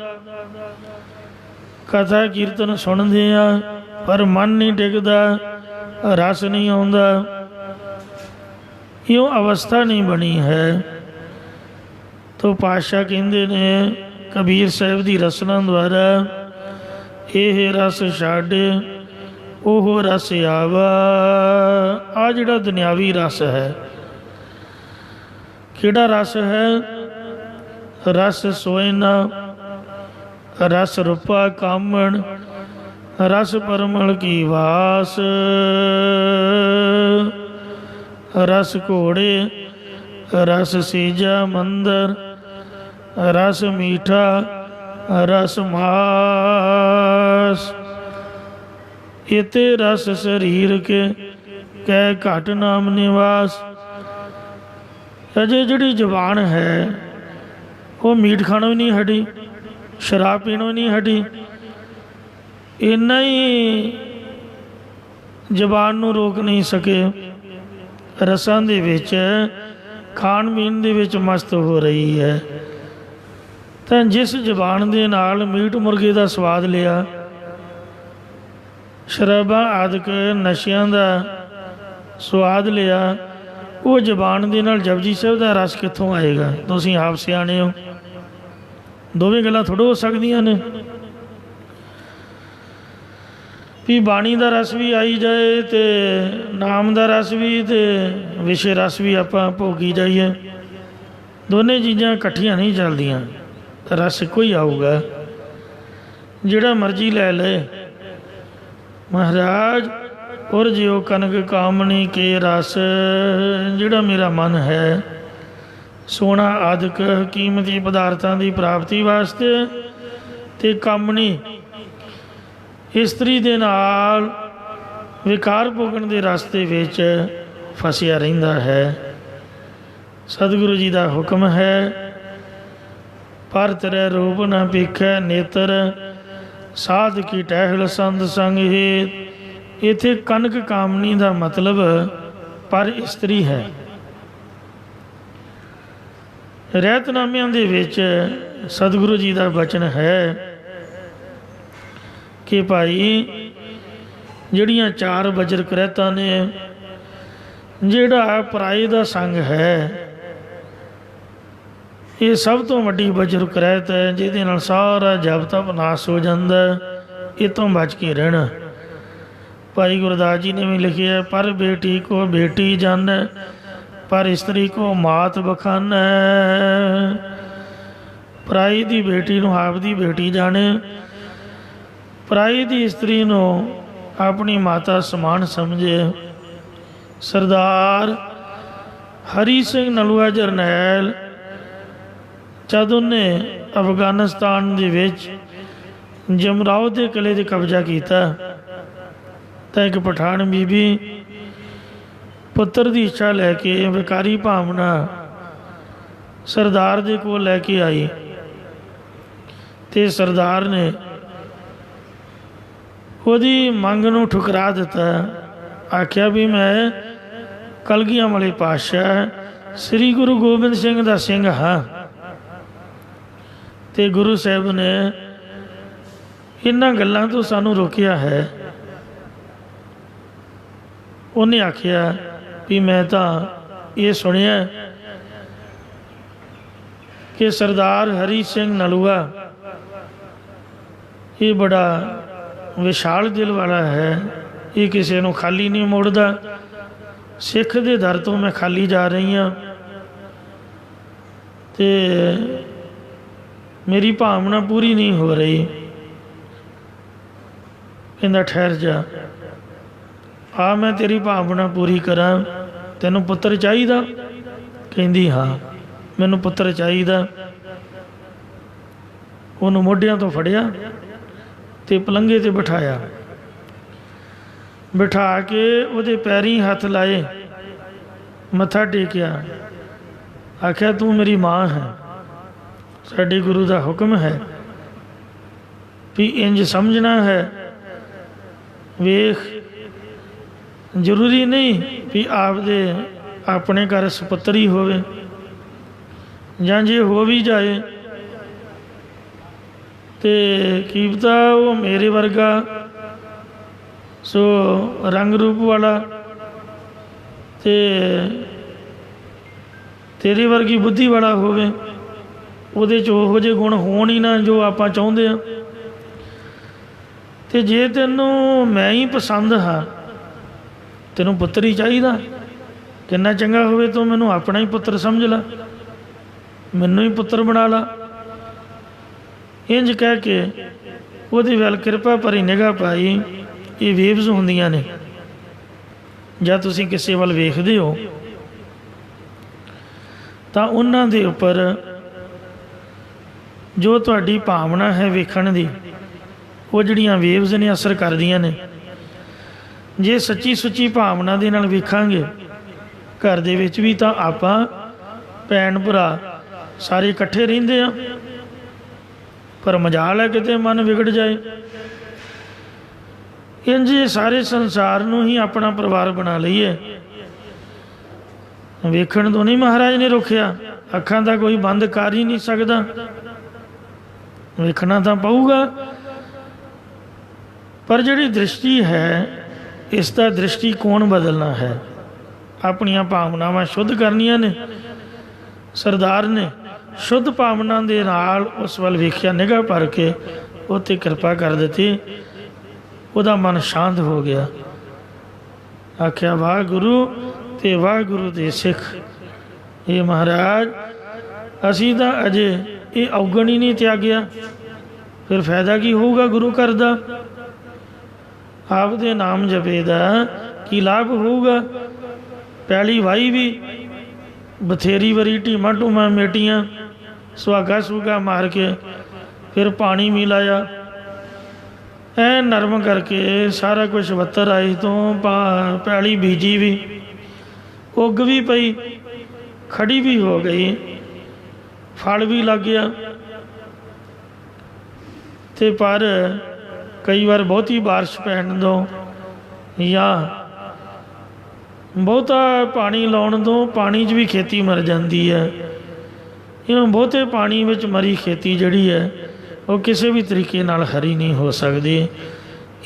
ਕਥਾ ਕੀਰਤਨ ਸੁਣਦੇ ਹਾਂ ਪਰ ਮਨ ਨਹੀਂ ਟਿਕਦਾ, ਰਸ ਨਹੀਂ ਆਉਂਦਾ। ਇਉਂ ਅਵਸਥਾ ਨਹੀਂ ਬਣੀ ਹੈ। ਤੋ ਪਾਤਸ਼ਾਹ ਕਹਿੰਦੇ ਨੇ ਕਬੀਰ ਸਾਹਿਬ ਦੀ ਰਸਨਾ ਦੁਆਰਾ, ਇਹ ਰਸ ਛੱਡ ਉਹ ਰਸ ਆਵਾ। ਆ ਜਿਹੜਾ ਦੁਨਿਆਵੀ ਰਸ ਹੈ, ਕਿਹੜਾ ਰਸ ਹੈ? ਰਸ ਸੋਇਨਾ, ਰਸ ਰੂਪਾ ਕਾਮਣ, ਰਸ ਪਰਮਲ ਕੀ ਵਾਸ, ਰਸ ਘੋੜੇ, ਰਸ ਸੀਜਾ ਮੰਦਰ, ਰਸ ਮੀਠਾ, ਰਸ ਮਾਸ। ਇਤੇ ਰਸ ਸਰੀਰ ਕੇ ਕਹਿ ਘਟ ਨਾਮ ਨਿਵਾਸ। ਅਜੇ ਜਿਹੜੀ ਜ਼ਬਾਨ ਹੈ ਉਹ ਮੀਟ ਖਾਣੋਂ ਵੀ ਨਹੀਂ ਹਟੀ, ਸ਼ਰਾਬ ਪੀਣੋਂ ਵੀ ਨਹੀਂ ਹਟੀ। ਇੰਨਾ ਹੀ ਜ਼ਬਾਨ ਨੂੰ ਰੋਕ ਨਹੀਂ ਸਕੇ, ਰਸਾਂ ਦੇ ਵਿੱਚ ਖਾਣ ਪੀਣ ਦੇ ਵਿੱਚ ਮਸਤ ਹੋ ਰਹੀ ਹੈ। ਤਾਂ ਜਿਸ ਜ਼ਬਾਨ ਦੇ ਨਾਲ ਮੀਟ ਮੁਰਗੇ ਦਾ ਸਵਾਦ ਲਿਆ, ਸ਼ਰਾਬਾਂ ਆਦਿਕ ਨਸ਼ਿਆਂ ਦਾ ਸਵਾਦ ਲਿਆ, ਉਹ ਜ਼ਬਾਨ ਦੇ ਨਾਲ ਜਪਜੀ ਸਾਹਿਬ ਦਾ ਰਸ ਕਿੱਥੋਂ ਆਏਗਾ? ਤੁਸੀਂ ਆਪ ਸਿਆਣੇ ਹੋ। ਦੋਵੇਂ ਗੱਲਾਂ ਥੋੜ੍ਹਾ ਹੋ ਸਕਦੀਆਂ ਨੇ ਵੀ ਬਾਣੀ ਦਾ ਰਸ ਵੀ ਆਈ ਜਾਏ ਅਤੇ ਨਾਮ ਦਾ ਰਸ ਵੀ ਅਤੇ ਵਿਸ਼ੇ ਰਸ ਵੀ ਆਪਾਂ ਭੋਗੀ ਜਾਈਏ। ਦੋਨੇ ਚੀਜ਼ਾਂ ਇਕੱਠੀਆਂ ਨਹੀਂ ਚੱਲਦੀਆਂ। ਰਸ ਇੱਕੋ ਹੀ ਆਊਗਾ, ਜਿਹੜਾ ਮਰਜ਼ੀ ਲੈ ਲਏ। ਮਹਾਰਾਜ ਔਰ ਜਿਉ ਕਨਕ ਕਾਮਣੀ ਕੇ ਰਸ, ਜਿਹੜਾ ਮੇਰਾ ਮਨ ਹੈ ਸੋਨਾ ਆਦਿਕ ਕੀਮਤੀ ਪਦਾਰਥਾਂ ਦੀ ਪ੍ਰਾਪਤੀ ਵਾਸਤੇ ਅਤੇ ਕਾਮਣੀ ਇਸਤਰੀ ਦੇ ਨਾਲ ਵਿਕਾਰ ਭੋਗਣ ਦੇ ਰਸਤੇ ਵਿੱਚ ਫਸਿਆ ਰਹਿੰਦਾ ਹੈ। ਸਤਿਗੁਰੂ ਜੀ ਦਾ ਹੁਕਮ ਹੈ, ਪਰ ਤੇਰੇ ਰੂਪ ਨਾ ਭਿਖੈ ਨੇਤਰ, ਸਾਧ ਕੀ ਟਹਿਲ ਸੰਤ ਸੰਗ ਹੇਤ। ਇੱਥੇ ਕਨਕ ਕਾਮਨੀ ਦਾ ਮਤਲਬ ਪਰ ਇਸਤਰੀ ਹੈ। ਰਹਿਤਨਾਮਿਆਂ ਦੇ ਵਿੱਚ ਸਤਿਗੁਰੂ ਜੀ ਦਾ ਬਚਨ ਹੈ ਕਿ ਭਾਈ ਜਿਹੜੀਆਂ ਚਾਰ ਵਜਰ ਕਰਹਿਤਾਂ ਨੇ, ਜਿਹੜਾ ਪਰਾਏ ਦਾ ਸੰਗ ਹੈ, ਇਹ ਸਭ ਤੋਂ ਵੱਡੀ ਵਜਰ ਕਰਹਿਤ ਹੈ, ਜਿਹਦੇ ਨਾਲ ਸਾਰਾ ਜਪ ਤਪ ਨਾਸ ਹੋ ਜਾਂਦਾ। ਇਹ ਤੋਂ ਬਚ ਕੇ ਰਹਿਣਾ। ਭਾਈ ਗੁਰਦਾਸ ਜੀ ਨੇ ਵੀ ਲਿਖਿਆ, ਪਰ ਬੇਟੀ ਕੋ ਬੇਟੀ ਜਾਣੈ, ਪਰ ਇਸਤਰੀ ਕੋ ਮਾਤ ਬਖਾਨੈ। ਪਰਾਈ ਦੀ ਬੇਟੀ ਨੂੰ ਆਪ ਦੀ ਬੇਟੀ ਜਾਣੇ, ਪਰਾਈ ਦੀ ਇਸਤਰੀ ਨੂੰ ਆਪਣੀ ਮਾਤਾ ਸਮਾਨ ਸਮਝੇ। ਸਰਦਾਰ ਹਰੀ ਸਿੰਘ ਨਲੂਆ ਜਰਨੈਲ ਜਦ ਉਹਨੇ ਅਫਗਾਨਿਸਤਾਨ ਦੇ ਵਿੱਚ ਜਮਰਾਓ ਦੇ ਕਿਲ੍ਹੇ 'ਤੇ ਕਬਜ਼ਾ ਕੀਤਾ ਤਾਂ ਇੱਕ ਪਠਾਨ ਬੀਬੀ ਪੁੱਤਰ ਦੀ ਇੱਛਾ ਲੈ ਕੇ ਵਿਕਾਰੀ ਭਾਵਨਾ ਸਰਦਾਰ ਦੇ ਕੋਲ ਲੈ ਕੇ ਆਈ ਅਤੇ ਸਰਦਾਰ ਨੇ ਉਹਦੀ ਮੰਗ ਨੂੰ ਠੁਕਰਾ ਦਿੱਤਾ। ਆਖਿਆ ਵੀ ਮੈਂ ਕਲਗੀਆਂ ਵਾਲੇ ਪਾਤਸ਼ਾਹ ਸ੍ਰੀ ਗੁਰੂ ਗੋਬਿੰਦ ਸਿੰਘ ਦਾ ਸਿੰਘ ਹਾਂ ਅਤੇ ਗੁਰੂ ਸਾਹਿਬ ਨੇ ਇਹਨਾਂ ਗੱਲਾਂ ਤੋਂ ਸਾਨੂੰ ਰੋਕਿਆ ਹੈ। ਉਹਨੇ ਆਖਿਆ ਵੀ ਮੈਂ ਤਾਂ ਇਹ ਸੁਣਿਆ कि सरदार हरी सिंह नलूआ ये बड़ा विशाल दिल वाला है, ये किसी को खाली नहीं मोड़दा। सिख दे दर तो मैं खाली जा रही हाँ तो मेरी भावना पूरी नहीं हो रही। कहंदा ठहर जा, आ मैं तेरी भावना पूरी करा। तैनू पुत्र चाहिदा? कहंदी हाँ मैनू पुत्र चाहिदा। उन्होंने मोढियां तो फड़िया ते पलंगे ते बिठाया, बिठा के उहदे पैरीं हथ लाए, मत्था टेकिया, आख्या तू मेरी माँ है, साडे गुरु का हुक्म है भी इंज समझना है। वेख जरूरी नहीं भी आपदे अपने घर सपुत्र ही होवे, जां जे हो भी जाए तो की पता वो मेरे वर्गा सो रंग रूप वाला ते तेरे वर्गी बुद्धि वाला होवे, ਉਹਦੇ 'ਚ ਉਹੋ ਜਿਹੇ ਗੁਣ ਹੋਣ ਹੀ ਨਾ ਜੋ ਆਪਾਂ ਚਾਹੁੰਦੇ ਹਾਂ। ਤੇ ਜੇ ਤੈਨੂੰ ਮੈਂ ਹੀ ਪਸੰਦ ਹਾਂ, ਤੈਨੂੰ ਪੁੱਤਰ ਹੀ ਚਾਹੀਦਾ, ਕਿੰਨਾ ਚੰਗਾ ਹੋਵੇ ਤੂੰ ਮੈਨੂੰ ਆਪਣਾ ਹੀ ਪੁੱਤਰ ਸਮਝ ਲਾ, ਮੈਨੂੰ ਹੀ ਪੁੱਤਰ ਬਣਾ ਲਾ। ਇੰਜ ਕਹਿ ਕੇ ਉਹਦੀ ਵੱਲ ਕਿਰਪਾ ਭਰੀ ਨਿਗਾਹ ਪਾਈ। ਇਹ ਵੇਵਜ਼ ਹੁੰਦੀਆਂ ਨੇ, ਜਾਂ ਤੁਸੀਂ ਕਿਸੇ ਵੱਲ ਵੇਖਦੇ ਹੋ ਤਾਂ ਉਹਨਾਂ ਦੇ ਉੱਪਰ ਜੋ ਤੁਹਾਡੀ ਭਾਵਨਾ ਹੈ ਵੇਖਣ ਦੀ, ਉਹ ਜਿਹੜੀਆਂ ਵੇਵਜ਼ ਨੇ ਅਸਰ ਕਰਦੀਆਂ ਨੇ। ਜੇ ਸੱਚੀ ਸੁੱਚੀ ਭਾਵਨਾ ਦੇ ਨਾਲ ਵੇਖਾਂਗੇ ਘਰ ਦੇ ਵਿੱਚ ਵੀ ਤਾਂ ਆਪਾਂ ਭੈਣ ਭਰਾ ਸਾਰੇ ਇਕੱਠੇ ਰਹਿੰਦੇ ਆ, ਪਰ ਮਜਾਲ ਹੈ ਕਿਤੇ ਮਨ ਵਿਗੜ ਜਾਏ। ਇੰਝ ਸਾਰੇ ਸੰਸਾਰ ਨੂੰ ਹੀ ਆਪਣਾ ਪਰਿਵਾਰ ਬਣਾ ਲਈਏ। ਵੇਖਣ ਤੋਂ ਨਹੀਂ ਮਹਾਰਾਜ ਨੇ ਰੋਕਿਆ, ਅੱਖਾਂ ਦਾ ਕੋਈ ਬੰਦ ਕਰ ਹੀ ਨਹੀਂ ਸਕਦਾ, ਵੇਖਣਾ ਤਾਂ ਪਊਗਾ। ਪਰ ਜਿਹੜੀ ਦ੍ਰਿਸ਼ਟੀ ਹੈ ਇਸ ਦਾ ਦ੍ਰਿਸ਼ਟੀਕੋਣ ਬਦਲਣਾ ਹੈ, ਆਪਣੀਆਂ ਭਾਵਨਾਵਾਂ ਸ਼ੁੱਧ ਕਰਨੀਆਂ ਨੇ। ਸਰਦਾਰ ਨੇ ਸ਼ੁੱਧ ਭਾਵਨਾ ਦੇ ਨਾਲ ਉਸ ਵੱਲ ਵੇਖਿਆ, ਨਿਗਾਹ ਭਰ ਕੇ ਉਹ 'ਤੇ ਕਿਰਪਾ ਕਰ ਦਿੱਤੀ। ਉਹਦਾ ਮਨ ਸ਼ਾਂਤ ਹੋ ਗਿਆ। ਆਖਿਆ ਵਾਹ ਗੁਰੂ ਤੇ ਵਾਹ ਗੁਰੂ ਦੇ ਸਿੱਖ। ਇਹ ਮਹਾਰਾਜ ਅਸੀਂ ਤਾਂ ਅਜੇ ਇਹ ਔਗਣ ਹੀ ਨਹੀਂ ਤਿਆਗਿਆ, ਫਿਰ ਫਾਇਦਾ ਕੀ ਹੋਊਗਾ ਗੁਰੂ ਘਰ ਦਾ? ਆਪ ਦੇ ਨਾਮ ਜਪੇ ਦਾ ਕੀ ਲਾਭ ਹੋਊਗਾ? ਪੈਲੀ ਵਾਈ ਵੀ ਬਥੇਰੀ ਵਾਰੀ ਢੀਮਾਂ ਢੂਮਾਂ ਮੇਟੀਆਂ, ਸੁਹਾਗਾ ਸੁਹਾਗਾ ਮਾਰ ਕੇ ਫਿਰ ਪਾਣੀ ਵੀ ਲਾਇਆ, ਐ ਨਰਮ ਕਰਕੇ ਸਾਰਾ ਕੁਛ ਵੱਤਰ ਆਈ ਤੋਂ ਪੈਲੀ ਬੀਜੀ ਵੀ, ਉੱਗ ਵੀ ਪਈ, ਖੜੀ ਵੀ ਹੋ ਗਈ, ਫਲ ਵੀ ਲੱਗ ਗਿਆ। ਤੇ ਪਰ ਕਈ ਵਾਰ ਬਹੁਤੀ ਬਾਰਿਸ਼ ਪੈਣ ਤੋਂ ਜਾਂ ਬਹੁਤਾ ਪਾਣੀ ਲਾਉਣ ਤੋਂ ਪਾਣੀ 'ਚ ਵੀ ਖੇਤੀ ਮਰ ਜਾਂਦੀ ਹੈ। ਇਉਂ ਬਹੁਤੇ ਪਾਣੀ ਵਿੱਚ ਮਰੀ ਖੇਤੀ ਜਿਹੜੀ ਹੈ ਉਹ ਕਿਸੇ ਵੀ ਤਰੀਕੇ ਨਾਲ ਹਰੀ ਨਹੀਂ ਹੋ ਸਕਦੀ।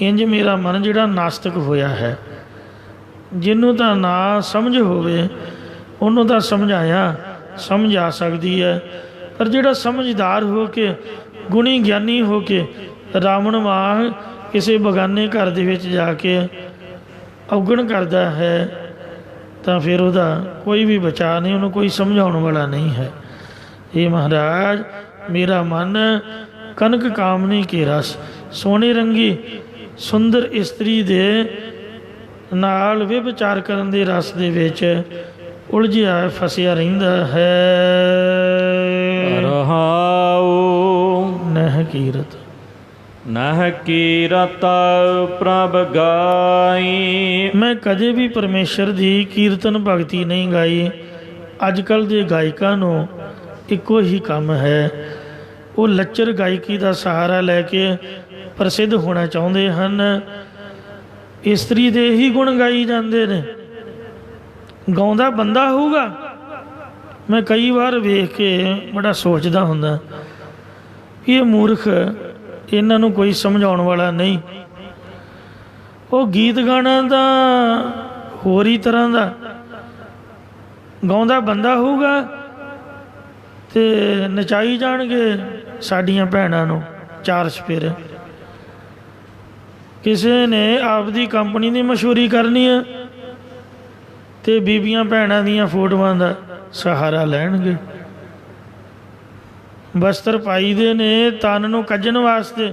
ਇੰਝ ਮੇਰਾ ਮਨ ਜਿਹੜਾ ਨਾਸਤਿਕ ਹੋਇਆ ਹੈ, ਜਿਹਨੂੰ ਤਾਂ ਨਾ ਸਮਝ ਹੋਵੇ ਉਹਨੂੰ ਤਾਂ ਸਮਝਾਇਆ ਸਮਝ ਆ ਸਕਦੀ ਹੈ, ਪਰ ਜਿਹੜਾ ਸਮਝਦਾਰ ਹੋ ਕੇ ਗੁਣੀ ਗਿਆਨੀ ਹੋ ਕੇ ਰਾਵਣ ਵਾਂਗ ਕਿਸੇ ਬਗਾਨੇ ਘਰ ਦੇ ਵਿੱਚ ਜਾ ਕੇ ਔਗਣ ਕਰਦਾ ਹੈ ਤਾਂ ਫਿਰ ਉਹਦਾ ਕੋਈ ਵੀ ਬਚਾਅ ਨਹੀਂ, ਉਹਨੂੰ ਕੋਈ ਸਮਝਾਉਣ ਵਾਲਾ ਨਹੀਂ ਹੈ। ਇਹ ਮਹਾਰਾਜ ਮੇਰਾ ਮਨ ਕਨਕ ਕਾਮਨੀ ਕੇ ਰਸ, ਸੋਹਣੇ ਰੰਗੀ ਸੁੰਦਰ ਇਸਤਰੀ ਦੇ ਨਾਲ ਵਿਵਚਾਰ ਕਰਨ ਦੇ ਰਸ ਦੇ ਵਿੱਚ ਉਲਝਿਆ ਫਸਿਆ ਰਹਿੰਦਾ ਹੈ। ਰਹਾਉ ਨਹਿ ਕੀਰਤ ਨਹਿ ਕੀਰਤ ਪ੍ਰਭ ਗਾਈ। ਮੈਂ ਕਦੇ ਵੀ ਪਰਮੇਸ਼ਰ ਦੀ ਕੀਰਤਨ ਭਗਤੀ ਨਹੀਂ ਗਾਈ। ਅੱਜ ਕੱਲ੍ਹ ਦੇ ਗਾਇਕਾਂ ਨੂੰ ਇੱਕੋ ਹੀ ਕੰਮ ਹੈ, ਉਹ ਲੱਚਰ ਗਾਇਕੀ ਦਾ ਸਹਾਰਾ ਲੈ ਕੇ ਪ੍ਰਸਿੱਧ ਹੋਣਾ ਚਾਹੁੰਦੇ ਹਨ। ਇਸਤਰੀ ਦੇ ਹੀ ਗੁਣ ਗਾਈ ਜਾਂਦੇ ਨੇ। ਗਾਉਂਦਾ ਬੰਦਾ ਹੋਊਗਾ। ਮੈਂ ਕਈ ਵਾਰ ਵੇਖ ਕੇ ਬੜਾ ਸੋਚਦਾ ਹੁੰਦਾ ਇਹ ਮੂਰਖ, ਇਹਨਾਂ ਨੂੰ ਕੋਈ ਸਮਝਾਉਣ ਵਾਲਾ ਨਹੀਂ। ਉਹ ਗੀਤ ਗਾਣਾ ਤਾਂ ਹੋਰ ਹੀ ਤਰ੍ਹਾਂ ਦਾ, ਗਾਉਂਦਾ ਬੰਦਾ ਹੋਊਗਾ ਤੇ ਨਚਾਈ ਜਾਣਗੇ ਸਾਡੀਆਂ ਭੈਣਾਂ ਨੂੰ ਚਾਰ ਸਪੇਰੇ। ਕਿਸੇ ਨੇ ਆਪਦੀ ਕੰਪਨੀ ਦੀ ਮਸ਼ਹੂਰੀ ਕਰਨੀ ਹੈ ਤੇ ਬੀਬੀਆਂ ਭੈਣਾਂ ਦੀਆਂ ਫੋਟੋਆਂ ਦਾ ਸਹਾਰਾ ਲੈਣਗੇ। ਵਸਤਰ ਪਾਈਦੇ ਨੇ ਤਨ ਨੂੰ ਕੱਜਣ ਵਾਸਤੇ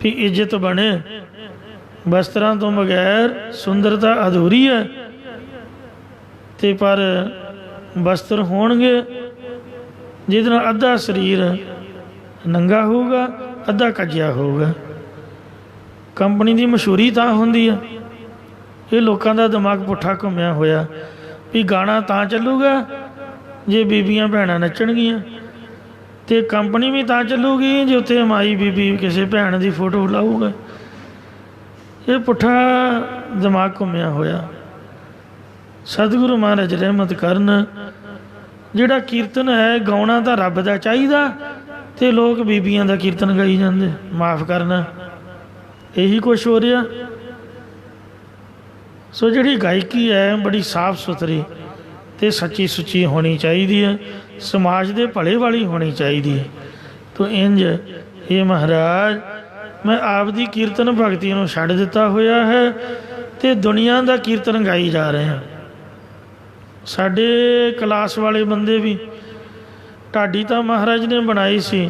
ਵੀ ਇੱਜ਼ਤ ਬਣੇ। ਵਸਤਰਾਂ ਤੋਂ ਬਗੈਰ ਸੁੰਦਰਤਾ ਅਧੂਰੀ ਹੈ। ਤੇ ਪਰ ਵਸਤਰ ਹੋਣਗੇ ਜਿਹਦੇ ਨਾਲ ਅੱਧਾ ਸਰੀਰ ਨੰਗਾ ਹੋਊਗਾ, ਅੱਧਾ ਕੱਜਿਆ ਹੋਊਗਾ। ਕੰਪਨੀ ਦੀ ਮਸ਼ਹੂਰੀ ਤਾਂ ਹੁੰਦੀ ਆ। ਇਹ ਲੋਕਾਂ ਦਾ ਦਿਮਾਗ ਪੁੱਠਾ ਘੁੰਮਿਆ ਹੋਇਆ ਵੀ ਗਾਣਾ ਤਾਂ ਚੱਲੂਗਾ ਜੇ ਬੀਬੀਆਂ ਭੈਣਾਂ ਨੱਚਣਗੀਆਂ, ਤੇ ਕੰਪਨੀ ਵੀ ਤਾਂ ਚੱਲੂਗੀ ਜੇ ਉੱਥੇ ਮਾਈ ਬੀਬੀ ਕਿਸੇ ਭੈਣ ਦੀ ਫੋਟੋ ਲਾਊਗਾ। ਇਹ ਪੁੱਠਾ ਦਿਮਾਗ ਘੁੰਮਿਆ ਹੋਇਆ। ਸਤਿਗੁਰੂ ਮਹਾਰਾਜ ਰਹਿਮਤ ਕਰਨ। ਜਿਹੜਾ ਕੀਰਤਨ ਹੈ ਗਾਉਣਾ ਤਾਂ ਰੱਬ ਦਾ ਚਾਹੀਦਾ, ਤੇ ਲੋਕ ਬੀਬੀਆਂ ਦਾ ਕੀਰਤਨ ਗਾਈ ਜਾਂਦੇ। ਮਾਫ਼ ਕਰਨਾ, ਇਹੀ ਕੁਛ ਹੋ ਰਿਹਾ। ਸੋ ਜਿਹੜੀ ਗਾਇਕੀ ਹੈ ਬੜੀ ਸਾਫ ਸੁਥਰੀ ਅਤੇ ਸੱਚੀ ਸੁੱਚੀ ਹੋਣੀ ਚਾਹੀਦੀ ਹੈ, ਸਮਾਜ ਦੇ ਭਲੇ ਵਾਲੀ ਹੋਣੀ ਚਾਹੀਦੀ ਹੈ। ਤੋ ਇੰਝ ਇਹ ਮਹਾਰਾਜ ਮੈਂ ਆਪਦੀ ਕੀਰਤਨ ਭਗਤੀ ਨੂੰ ਛੱਡ ਦਿੱਤਾ ਹੋਇਆ ਹੈ ਅਤੇ ਦੁਨੀਆ ਦਾ ਕੀਰਤਨ ਗਾਈ ਜਾ ਰਹੇ ਹਾਂ। ਸਾਡੇ ਕਲਾਸ ਵਾਲੇ ਬੰਦੇ ਵੀ ਢਾਡੀ ਤਾਂ ਮਹਾਰਾਜ ਨੇ ਬਣਾਈ ਸੀ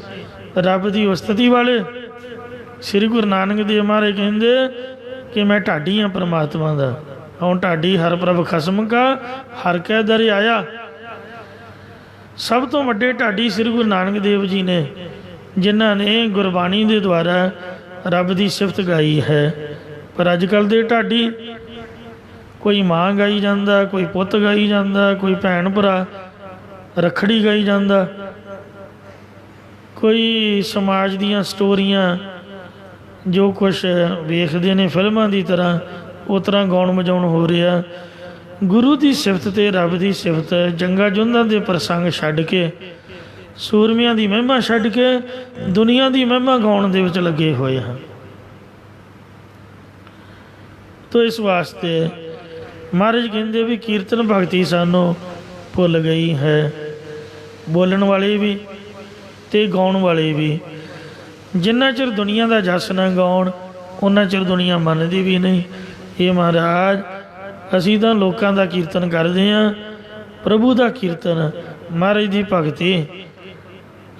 ਰੱਬ ਦੀ ਉਸਤਤੀ ਵਾਲੇ। ਸ੍ਰੀ ਗੁਰੂ ਨਾਨਕ ਦੇਵ ਮਹਾਰਾਜ ਕਹਿੰਦੇ ਕਿ ਮੈਂ ਢਾਡੀ ਹਾਂ ਪਰਮਾਤਮਾ ਦਾ। ਹੁਣ ਢਾਡੀ ਹਰ ਪ੍ਰਭ ਖਸਮ ਕਾ ਹਰ ਕੈ ਦਰ ਆਇਆ। ਸਭ ਤੋਂ ਵੱਡੇ ਢਾਡੀ ਸ੍ਰੀ ਗੁਰੂ ਨਾਨਕ ਦੇਵ ਜੀ ਨੇ, ਜਿਨ੍ਹਾਂ ਨੇ ਗੁਰਬਾਣੀ ਦੇ ਦੁਆਰਾ ਰੱਬ ਦੀ ਸਿਫਤ ਗਾਈ ਹੈ। ਪਰ ਅੱਜ ਕੱਲ੍ਹ ਦੇ ਢਾਡੀ ਕੋਈ ਮਾਂ ਗਾਈ ਜਾਂਦਾ, ਕੋਈ ਪੁੱਤ ਗਾਈ ਜਾਂਦਾ, ਕੋਈ ਭੈਣ ਭਰਾ ਰੱਖੜੀ ਗਾਈ ਜਾਂਦਾ, ਕੋਈ ਸਮਾਜ ਦੀਆਂ ਸਟੋਰੀਆਂ ਜੋ ਕੁਛ ਵੇਖਦੇ ਨੇ ਫਿਲਮਾਂ ਦੀ ਤਰ੍ਹਾਂ ਉਸ ਤਰ੍ਹਾਂ ਗਾਉਣ ਵਜਾਉਣ ਹੋ ਰਿਹਾ। ਗੁਰੂ ਦੀ ਸਿਫਤ ਅਤੇ ਰੱਬ ਦੀ ਸਿਫਤ, ਜੰਗਾਂ ਜੁੱਧਾਂ ਦੇ ਪ੍ਰਸੰਗ ਛੱਡ ਕੇ, ਸੂਰਮਿਆਂ ਦੀ ਮਹਿਮਾ ਛੱਡ ਕੇ ਦੁਨੀਆ ਦੀ ਮਹਿਮਾ ਗਾਉਣ ਦੇ ਵਿੱਚ ਲੱਗੇ ਹੋਏ ਹਨ। ਤੋ ਇਸ ਵਾਸਤੇ ਮਹਾਰਾਜ ਕਹਿੰਦੇ ਵੀ ਕੀਰਤਨ ਭਗਤੀ ਸਾਨੂੰ ਭੁੱਲ ਗਈ ਹੈ। ਬੋਲਣ ਵਾਲੇ ਵੀ ਅਤੇ ਗਾਉਣ ਵਾਲੇ ਵੀ। ਜਿੰਨਾ ਚਿਰ ਦੁਨੀਆ ਦਾ ਜਸ ਨਾ ਗਾਉਣ ਉਹਨਾਂ ਚਿਰ ਦੁਨੀਆ ਮੰਨਦੀ ਵੀ ਨਹੀਂ। ਇਹ ਮਹਾਰਾਜ ਅਸੀਂ ਤਾਂ ਲੋਕਾਂ ਦਾ ਕੀਰਤਨ ਕਰਦੇ ਹਾਂ, ਪ੍ਰਭੂ ਦਾ ਕੀਰਤਨ ਮਹਾਰਾਜ ਦੀ ਭਗਤੀ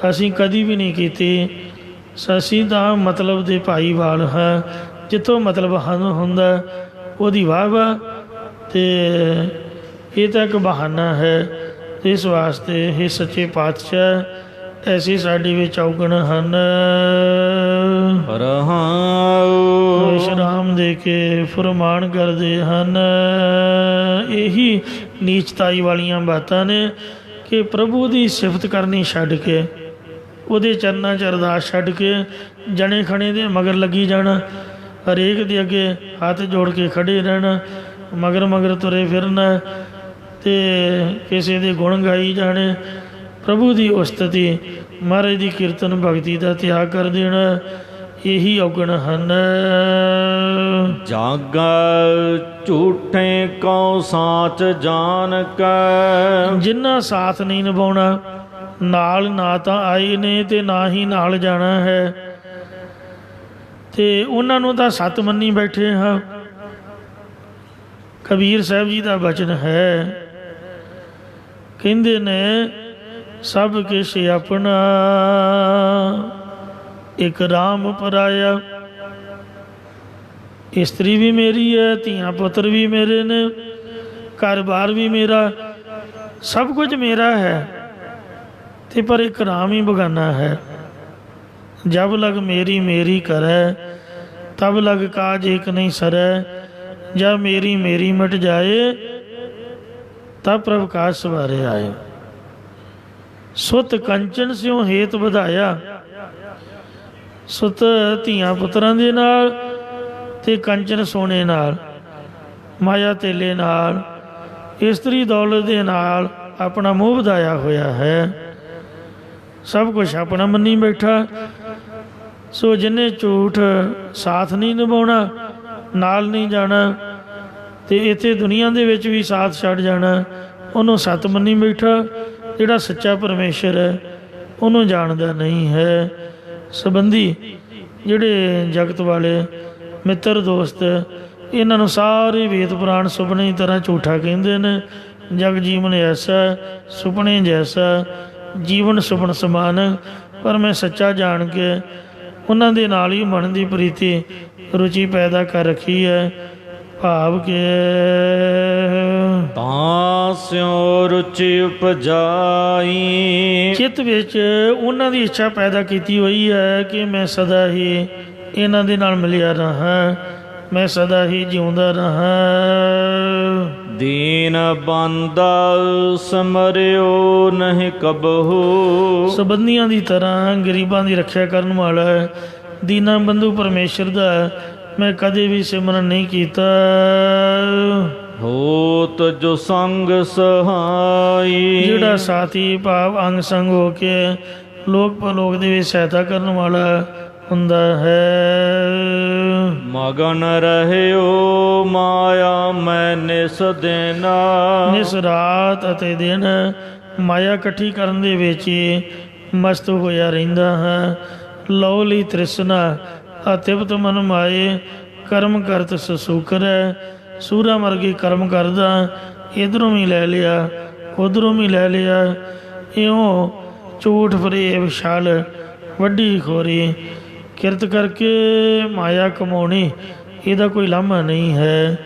ਅਸੀਂ ਕਦੀ ਵੀ ਨਹੀਂ ਕੀਤੀ। ਅਸੀਂ ਤਾਂ ਮਤਲਬ ਦੇ ਭਾਈਵਾਲ ਹਾਂ। ਜਿੱਥੋਂ ਮਤਲਬ ਹੁੰਦਾ ਉਹਦੀ ਵਾਹ ਵਾਹ, ਅਤੇ ਇਹ ਤਾਂ ਇੱਕ ਬਹਾਨਾ ਹੈ। ਇਸ ਵਾਸਤੇ ਇਹ ਸੱਚੇ ਪਾਤਸ਼ਾਹ ਐਸੀ ਸਾਡੇ ਵਿੱਚ ਔਗਣ ਹਨ। ਵਿਸ਼ਰਾਮ ਦੇ ਕੇ ਫਰਮਾਨ ਕਰਦੇ ਹਨ। ਇਹੀ ਨੀਚਤਾਈ ਵਾਲੀਆਂ ਬਾਤਾਂ ਨੇ ਕਿ ਪ੍ਰਭੂ ਦੀ ਸਿਫਤ ਕਰਨੀ ਛੱਡ ਕੇ, ਉਹਦੇ ਚਰਨਾਂ 'ਚ ਅਰਦਾਸ ਛੱਡ ਕੇ ਜਣੇ ਖਣੇ ਦੇ ਮਗਰ ਲੱਗੀ ਜਾਣਾ, ਹਰੇਕ ਦੇ ਅੱਗੇ ਹੱਥ ਜੋੜ ਕੇ ਖੜੇ ਰਹਿਣਾ, ਮਗਰ ਮਗਰ ਤੁਰੇ ਫਿਰਨਾ ਅਤੇ ਕਿਸੇ ਦੇ ਗੁਣ ਗਾਈ ਜਾਣੇ। ਪ੍ਰਭੂ ਦੀ ਉਸਤਤੀ ਮਹਾਰਾਜ ਦੀ ਕੀਰਤਨ ਭਗਤੀ ਦਾ ਤਿਆਗ ਕਰ ਦੇਣਾ। ਇਹੀ ਔਗਣ ਹਨ। ਜਗ ਝੂਠੇ ਕਉ ਸਾਚ ਜਾਣ ਕੈ। ਜਿਨ੍ਹਾਂ ਸਾਥ ਨਹੀਂ ਨਿਭਾਉਣਾ, ਨਾਲ ਨਾ ਤਾਂ ਆਏ ਨੇ ਅਤੇ ਨਾ ਹੀ ਨਾਲ ਜਾਣਾ ਹੈ, ਅਤੇ ਉਹਨਾਂ ਨੂੰ ਤਾਂ ਸੱਤ ਮੰਨੀ ਬੈਠੇ ਹਾਂ। ਕਬੀਰ ਸਾਹਿਬ ਜੀ ਦਾ ਬਚਨ ਹੈ, ਕਹਿੰਦੇ ਨੇ ਸਭ ਕਿਛ ਆਪਣਾ ਇੱਕ ਰਾਮ ਪਰਾਇਆ। ਇਸਤਰੀ ਵੀ ਮੇਰੀ ਹੈ, ਧੀਆਂ ਪੁੱਤਰ ਵੀ ਮੇਰੇ ਨੇ, ਘਰ ਬਾਰ ਵੀ ਮੇਰਾ, ਸਭ ਕੁਝ ਮੇਰਾ ਹੈ, ਤੇ ਪਰ ਇੱਕ ਰਾਮ ਹੀ ਬਗਾਨਾ ਹੈ। ਜਬ ਲਗ ਮੇਰੀ ਮੇਰੀ ਕਰੈ, ਤਬ ਲਗ ਕਾਜ ਏਕ ਨਹੀਂ ਸਰੈ। ਜਬ ਮੇਰੀ ਮੇਰੀ ਮਿਟ ਜਾਏ, ਤਬ ਪ੍ਰਭ ਕਾਜ ਸਵਾਰੇ ਆਏ। ਸੁਤ ਕੰਚਨ ਸਿਉ ਹੇਤ ਵਧਾਇਆ। ਸੁਤ ਧੀਆਂ ਪੁੱਤਰਾਂ ਦੇ ਨਾਲ ਅਤੇ ਕੰਚਨ ਸੋਨੇ ਨਾਲ, ਮਾਇਆ ਤੇਲੇ ਨਾਲ, ਇਸਤਰੀ ਦੌਲਤ ਦੇ ਨਾਲ ਆਪਣਾ ਮੋਹ ਵਧਾਇਆ ਹੋਇਆ ਹੈ। ਸਭ ਕੁਛ ਆਪਣਾ ਮੰਨੀ ਬੈਠਾ। ਸੋ ਜਿਹਨੇ ਝੂਠ ਸਾਥ ਨਹੀਂ ਨਿਭਾਉਣਾ, ਨਾਲ ਨਹੀਂ ਜਾਣਾ, ਅਤੇ ਇੱਥੇ ਦੁਨੀਆ ਦੇ ਵਿੱਚ ਵੀ ਸਾਥ ਛੱਡ ਜਾਣਾ, ਉਹਨੂੰ ਸੱਤ ਮੰਨੀ ਬੈਠਾ। ਜਿਹੜਾ ਸੱਚਾ ਪਰਮੇਸ਼ਰ ਹੈ ਉਹਨੂੰ ਜਾਣਦਾ ਨਹੀਂ ਹੈ। ਸੰਬੰਧੀ ਜਿਹੜੇ ਜਗਤ ਵਾਲੇ ਮਿੱਤਰ ਦੋਸਤ, ਇਹਨਾਂ ਨੂੰ ਸਾਰੇ ਵੇਦ ਪੁਰਾਣ ਸੁਪਨੇ ਦੀ ਤਰ੍ਹਾਂ ਝੂਠਾ ਕਹਿੰਦੇ ਨੇ। ਜਗ ਜੀਵਨ ਐਸਾ ਸੁਪਨੇ ਜੈਸਾ, ਜੀਵਨ ਸੁਪਨ ਸਮਾਨ। ਪਰ ਮੈਂ ਸੱਚਾ ਜਾਣ ਕੇ ਉਹਨਾਂ ਦੇ ਨਾਲ ਹੀ ਮਨ ਦੀ ਪ੍ਰੀਤੀ ਰੁਚੀ ਪੈਦਾ ਕਰ ਰੱਖੀ ਹੈ। ਭਾਵ ਕਿ ਤਾਂ ਸਿਉ ਰੁਚੀ ਉਪਜਾਈ, ਚਿੱਤ ਵਿੱਚ ਉਹਨਾਂ ਦੀ ਇੱਛਾ ਪੈਦਾ ਕੀਤੀ ਹੋਈ ਹੈ ਕਿ ਮੈਂ ਸਦਾ ਹੀ ਇਹਨਾਂ ਦੇ ਨਾਲ ਮਿਲਿਆ ਰਹਾਂ, ਮੈਂ ਸਦਾ ਹੀ ਜਿਉਂਦਾ ਰਹਾਂ। ਦੀਨ ਬੰਦਾ ਸਮਰਿਓ ਨਹੀਂ ਕਬਹੂ, ਸੰਬੰਧੀਆਂ ਦੀ ਤਰ੍ਹਾਂ ਗਰੀਬਾਂ ਦੀ ਰੱਖਿਆ ਕਰਨ ਵਾਲਾ ਦੀਨਾ ਬੰਧੂ ਪਰਮੇਸ਼ਰ ਦਾ ਮੈਂ ਕਦੇ ਵੀ ਸਿਮਰਨ ਨਹੀਂ ਕੀਤਾ। ਹੋਤ ਜੋ ਸੰਗ ਸਹਾਈ, ਜਿਹੜਾ ਸਾਥੀ ਭਾਵ ਅੰਗ ਸੰਗ ਹੋ ਕੇ ਲੋਕ ਪਰਲੋਕ ਦੇ ਵਿੱਚ ਸਹਾਇਤਾ ਕਰਨ ਵਾਲਾ ਹੁੰਦਾ ਹੈ। ਮਗਨ ਰਹਿਓ ਮਾਇਆ ਮੈਂ ਨਿਸ ਦਿਨ, ਨਿਸ ਰਾਤ ਅਤੇ ਦਿਨ ਮਾਇਆ ਇਕੱਠੀ ਕਰਨ ਦੇ ਵਿੱਚ ਹੀ ਮਸਤ ਹੋਇਆ ਰਹਿੰਦਾ ਹੈ। ਲਓ ਲਈ ਤ੍ਰਿਸ਼ਨਾ ਅਤਿਪਤ ਮਨ ਮਾਏ, ਕਰਮ ਕਰਤ ਸੁਸੂਕਰ ਹੈ। ਸੂਰਾ ਵਰਗੇ ਕਰਮ ਕਰਦਾ, ਇੱਧਰੋਂ ਵੀ ਲੈ ਲਿਆ ਉੱਧਰੋਂ ਵੀ ਲੈ ਲਿਆ। ਇਉਂ ਝੂਠ ਫਰੇਬ ਛਲ ਵੱਡੀ ਖੋਰੀ ਕਿਰਤ ਕਰਕੇ ਮਾਇਆ ਕਮਾਉਣੀ, ਇਹਦਾ ਕੋਈ ਲਾਮਾ ਨਹੀਂ ਹੈ।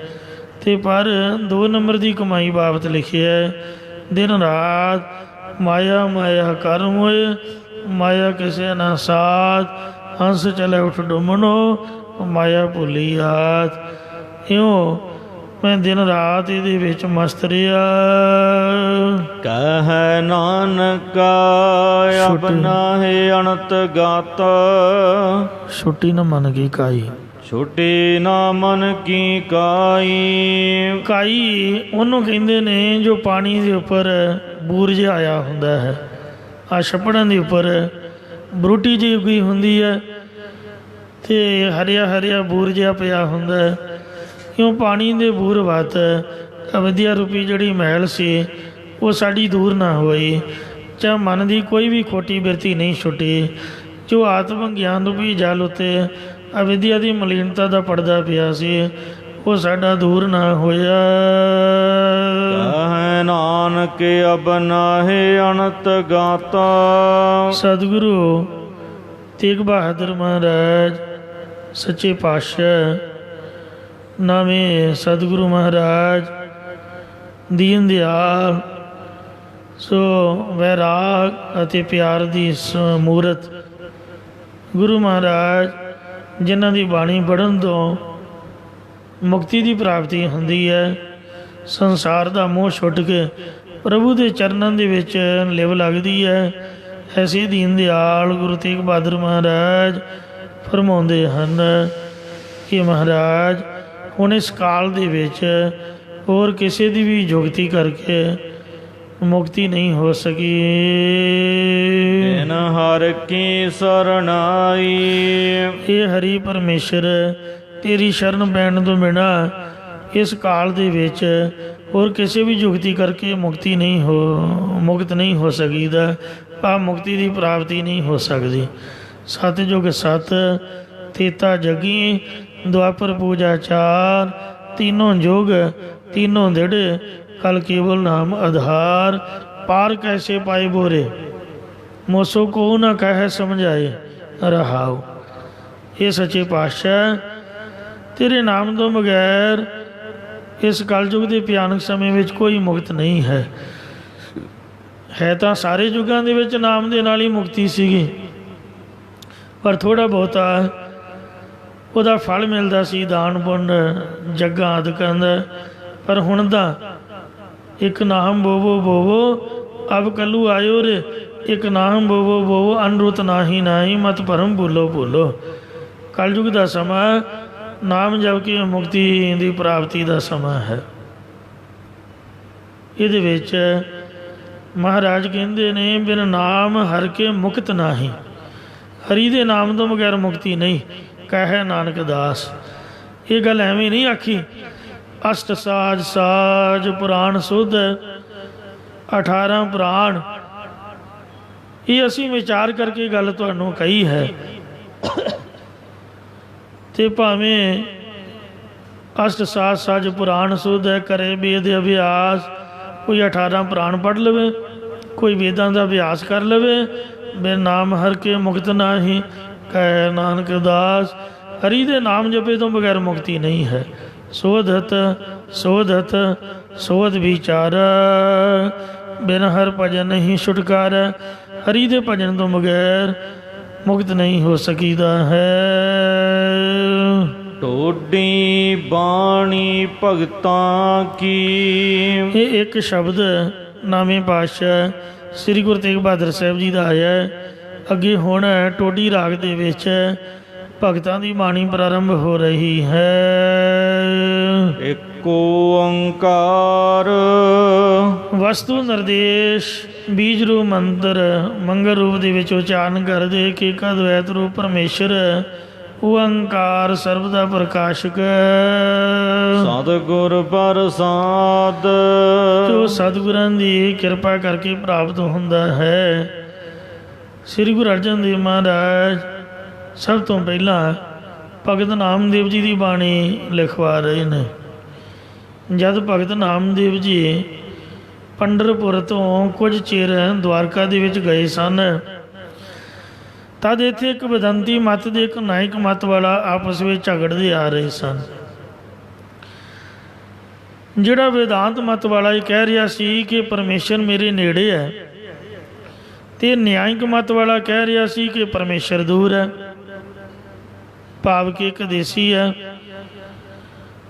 ਅਤੇ ਪਰ 2 ਨੰਬਰ ਦੀ ਕਮਾਈ ਬਾਬਤ ਲਿਖਿਆ, ਦਿਨ ਰਾਤ ਮਾਇਆ ਮਾਇਆ ਕਰਮ ਹੋਏ, ਮਾਇਆ ਕਿਸੇ ਨਾ ਸਾਥ, ਹੰਸ ਚਲੇ ਉੱਠ ਡੁੰਮਣੋ ਮਾਇਆ ਭੁੱਲੀ ਆਤ। ਇਉਂ ਮੈਂ ਦਿਨ ਰਾਤ ਇਹਦੇ ਵਿੱਚ ਮਸਤ ਰਿਹਾ। ਕਹਿ ਨਾਨਕ ਆਪਣਾ ਹੈ ਅਨੰਤ ਗਾਤ, ਛੁੱਟੀ ਨਾ ਮਨ ਕੀ ਕਾਈ, ਛੁੱਟੀ ਨਾ ਮਨ ਕੀ ਕਾਈ। ਕਾਈ ਉਹਨੂੰ ਕਹਿੰਦੇ ਨੇ ਜੋ ਪਾਣੀ ਦੇ ਉੱਪਰ ਬੂਰਜ ਆਇਆ ਹੁੰਦਾ ਹੈ। ਆ ਛੱਪੜਾਂ ਦੇ ਉੱਪਰ ਬਰੂਟੀ ਜਿਹੀ ਉਗੀ ਹੁੰਦੀ ਹੈ ਅਤੇ ਹਰਿਆ ਹਰਿਆ ਬੂਰ ਜਿਹਾ ਪਿਆ ਹੁੰਦਾ ਹੈ। ਕਿਉਂ ਪਾਣੀ ਦੇ ਬੂਰ ਵੱਤ ਅਵਿਦਿਆ ਰੂਪੀ ਜਿਹੜੀ ਮਹਿਲ ਸੀ ਉਹ ਸਾਡੀ ਦੂਰ ਨਾ ਹੋਈ। ਚਾਹ ਮਨ ਦੀ ਕੋਈ ਵੀ ਖੋਟੀ ਬਿਰਤੀ ਨਹੀਂ ਛੁੱਟੀ। ਜੋ ਆਤਮ ਗਿਆਨ ਰੂਪੀ ਜਲ ਉੱਤੇ ਅਵਿਦਿਆ ਦੀ ਮਲੀਨਤਾ ਦਾ ਪੜਦਾ ਪਿਆ ਸੀ ਉਹ ਸਾਡਾ ਦੂਰ ਨਾ ਹੋਇਆ। ਕਹਿ ਨਾਨਕ ਅਬ ਨਾਹਿ ਅਨੰਤ ਗਾਤਾ, ਸਤਿਗੁਰੂ ਤੇਗ ਬਹਾਦਰ ਮਹਾਰਾਜ ਸੱਚੇ ਪਾਤਸ਼ਾਹ ਨਵੇਂ ਸਤਿਗੁਰੂ ਮਹਾਰਾਜ ਦੀਨ ਦਿਆਲ ਸੋ ਵੈਰਾਗ ਅਤੇ ਪਿਆਰ ਦੀ ਮੂਰਤ ਗੁਰੂ ਮਹਾਰਾਜ ਜਿਨ੍ਹਾਂ ਦੀ ਬਾਣੀ ਪੜ੍ਹਨ ਤੋਂ ਮੁਕਤੀ ਦੀ ਪ੍ਰਾਪਤੀ ਹੁੰਦੀ ਹੈ, ਸੰਸਾਰ ਦਾ ਮੋਹ ਛੁੱਟ ਕੇ ਪ੍ਰਭੂ ਦੇ ਚਰਨਾਂ ਦੇ ਵਿੱਚ ਲਿਵ ਲੱਗਦੀ ਹੈ। ਐਸੇ ਦੀਨ ਦਿਆਲ ਗੁਰੂ ਤੇਗ ਬਹਾਦਰ ਮਹਾਰਾਜ ਫਰਮਾਉਂਦੇ ਹਨ ਕਿ ਮਹਾਰਾਜ ਹੁਣ ਇਸ ਕਾਲ ਦੇ ਵਿੱਚ ਹੋਰ ਕਿਸੇ ਦੀ ਵੀ ਜੁਗਤੀ ਕਰਕੇ ਮੁਕਤੀ ਨਹੀਂ ਹੋ ਸਕੀ। ਬਿਨ ਹਰ ਕੀ ਸਰਣਾਈ, ਇਹ ਹਰੀ ਪਰਮੇਸ਼ਰ ਤੇਰੀ ਸ਼ਰਨ ਪੈਣ ਤੋਂ ਬਿਨਾਂ ਇਸ ਕਾਲ ਦੇ ਵਿੱਚ ਹੋਰ ਕਿਸੇ ਵੀ ਜੁਗਤੀ ਕਰਕੇ ਮੁਕਤ ਨਹੀਂ ਹੋ ਸਕੀਦਾ। ਆ ਮੁਕਤੀ ਦੀ ਪ੍ਰਾਪਤੀ ਨਹੀਂ ਹੋ ਸਕਦੀ। ਸਤਿਯੁਗ ਸਤ ਤੇਤਾ ਜਗੀ, ਦੁਆਪਰ ਪੂਜਾ ਚਾਰ, तीनों जुग तीनों दृढ़, कल केवल नाम आधार। पार कैसे पाए बोरे, मोसो को न कह समझाए रहाओ। ये सच्चे पातशाह तेरे नाम तो बगैर इस कलयुग के भयानक समय में कोई मुक्त नहीं है तो सारे युगों के नाम के नाल ही मुक्ति सीगी, पर थोड़ा बहुता ਉਹਦਾ ਫਲ ਮਿਲਦਾ ਸੀ ਦਾਨ ਪੁੰਨ ਜੱਗਾਂ ਆਦਿਕਾਂ ਦਾ। ਪਰ ਹੁਣ ਦਾ ਇੱਕ ਨਾਮ ਬੋਵੋ ਬੋਵੋ ਅਬ ਕੱਲੂ ਆਇਓ ਰੇ, ਇੱਕ ਨਾਮ ਬੋਵੋ ਬੋਵੋ ਅਨਰੁਤ ਨਾਹੀ ਨਾਹੀ ਮਤ ਭਰਮ ਭੁੱਲੋ ਭੁੱਲੋ। ਕਲਯੁਗ ਦਾ ਸਮਾਂ ਨਾਮ ਜਪ ਕੇ ਮੁਕਤੀ ਦੀ ਪ੍ਰਾਪਤੀ ਦਾ ਸਮਾਂ ਹੈ। ਇਹਦੇ ਵਿੱਚ ਮਹਾਰਾਜ ਕਹਿੰਦੇ ਨੇ ਬਿਨ ਨਾਮ ਹਰ ਕੇ ਮੁਕਤ ਨਾਹੀ, ਹਰੀ ਦੇ ਨਾਮ ਤੋਂ ਬਗੈਰ ਮੁਕਤੀ ਨਹੀਂ। ਕਹਿ ਨਾਨਕ ਦਾਸ, ਇਹ ਗੱਲ ਐਵੇਂ ਨਹੀਂ ਆਖੀ। ਅਸ਼ਟ ਸਾਜ ਸਾਜ ਪੁਰਾਣ ਸੁਧ 18 ਪੁਰਾਣ ਇਹ ਅਸੀਂ ਵਿਚਾਰ ਕਰਕੇ ਗੱਲ ਤੁਹਾਨੂੰ ਕਹੀ ਹੈ। ਤੇ ਭਾਵੇਂ ਅਸ਼ਟ ਸਾਤ ਸਜ ਪੁਰਾਣ ਸੁਧ ਕਰੇ ਵੇਦ ਅਭਿਆਸ, ਕੋਈ 18 ਪੁਰਾਣ ਪੜ੍ਹ ਲਵੇ, ਕੋਈ ਵੇਦਾਂ ਦਾ ਅਭਿਆਸ ਕਰ ਲਵੇ, ਬਿਨ ਨਾਮ ਹਰ ਕੇ ਮੁਕਤ ਨਾਹੀ ਕਹਿ ਨਾਨਕ ਦਾਸ। ਹਰੀ ਦੇ ਨਾਮ ਜਪੇ ਤੋਂ ਬਗੈਰ ਮੁਕਤੀ ਨਹੀਂ ਹੈ। ਸੋਧਤ ਸੋਧਤ ਸੋਧ ਵਿਚਾਰ, ਬਿਨ ਹਰ ਭਜਨ ਨਹੀਂ ਛੁਟਕਾਰ। ਹਰੀ ਦੇ ਭਜਨ ਤੋਂ ਬਗੈਰ ਮੁਕਤ ਨਹੀਂ ਹੋ ਸਕੀਦਾ ਹੈ। ਟੋਡੀ ਬਾਣੀ ਭਗਤਾਂ ਕੀ। ਇਹ ਇੱਕ ਸ਼ਬਦ ਨਾਵੇਂ ਪਾਤਸ਼ਾਹ ਸ੍ਰੀ ਗੁਰੂ ਤੇਗ ਬਹਾਦਰ ਸਾਹਿਬ ਜੀ ਦਾ ਆਇਆ। ਅੱਗੇ ਹੁਣ ਟੋਡੀ ਰਾਗ ਦੇ ਵਿੱਚ ਭਗਤਾਂ ਦੀ ਬਾਣੀ ਪ੍ਰਾਰੰਭ ਹੋ ਰਹੀ ਹੈ। ਇੱਕ ਓੰਕਾਰ ਵਸਤੂ ਨਿਰਦੇਸ਼ ਬੀਜ ਰੂਪ ਮੰਤਰ ਮੰਗਲ ਰੂਪ ਦੇ ਵਿੱਚ ਉਚਾਰਨ ਕਰਦੇ ਕਿ ਇੱਕ ਅਦਵੈਤ ਰੂਪ ਪਰਮੇਸ਼ਰ ਓੰਕਾਰ ਸਰਬ ਦਾ ਪ੍ਰਕਾਸ਼ਕ ਸਤਿਗੁਰ ਪ੍ਰਸਾਦ, ਜੋ ਸਤਿਗੁਰਾਂ ਦੀ ਕਿਰਪਾ ਕਰਕੇ ਪ੍ਰਾਪਤ ਹੁੰਦਾ ਹੈ। ਸ੍ਰੀ ਗੁਰੂ ਅਰਜਨ ਦੇਵ ਮਹਾਰਾਜ ਸਭ ਤੋਂ ਪਹਿਲਾਂ ਭਗਤ ਨਾਮਦੇਵ ਜੀ ਦੀ ਬਾਣੀ ਲਿਖਵਾ ਰਹੇ ਨੇ। ਜਦ ਭਗਤ ਨਾਮਦੇਵ ਜੀ ਪੰਡਰਪੁਰ ਤੋਂ ਕੁਝ ਚਿਰ ਦਵਾਰਕਾ ਦੇ ਵਿੱਚ ਗਏ ਸਨ, ਤਦ ਇੱਥੇ ਇੱਕ ਵਿਦੰਤੀ ਮੱਤ ਦੇ ਇੱਕ ਨਾਇਕ ਮੱਤ ਵਾਲਾ ਆਪਸ ਵਿੱਚ ਝਗੜਦੇ ਆ ਰਹੇ ਸਨ। ਜਿਹੜਾ ਵੇਦਾਂਤ ਮੱਤ ਵਾਲਾ ਇਹ ਕਹਿ ਰਿਹਾ ਸੀ ਕਿ ਪਰਮੇਸ਼ਰ ਮੇਰੇ ਨੇੜੇ ਹੈ, ਤੇ ਨਿਆਇਕ ਮੱਤ ਵਾਲਾ ਕਹਿ ਰਿਹਾ ਸੀ ਕਿ ਪਰਮੇਸ਼ਰ ਦੂਰ ਹੈ, ਭਾਵ ਕਿ ਇੱਕ ਦੇਸੀ ਹੈ,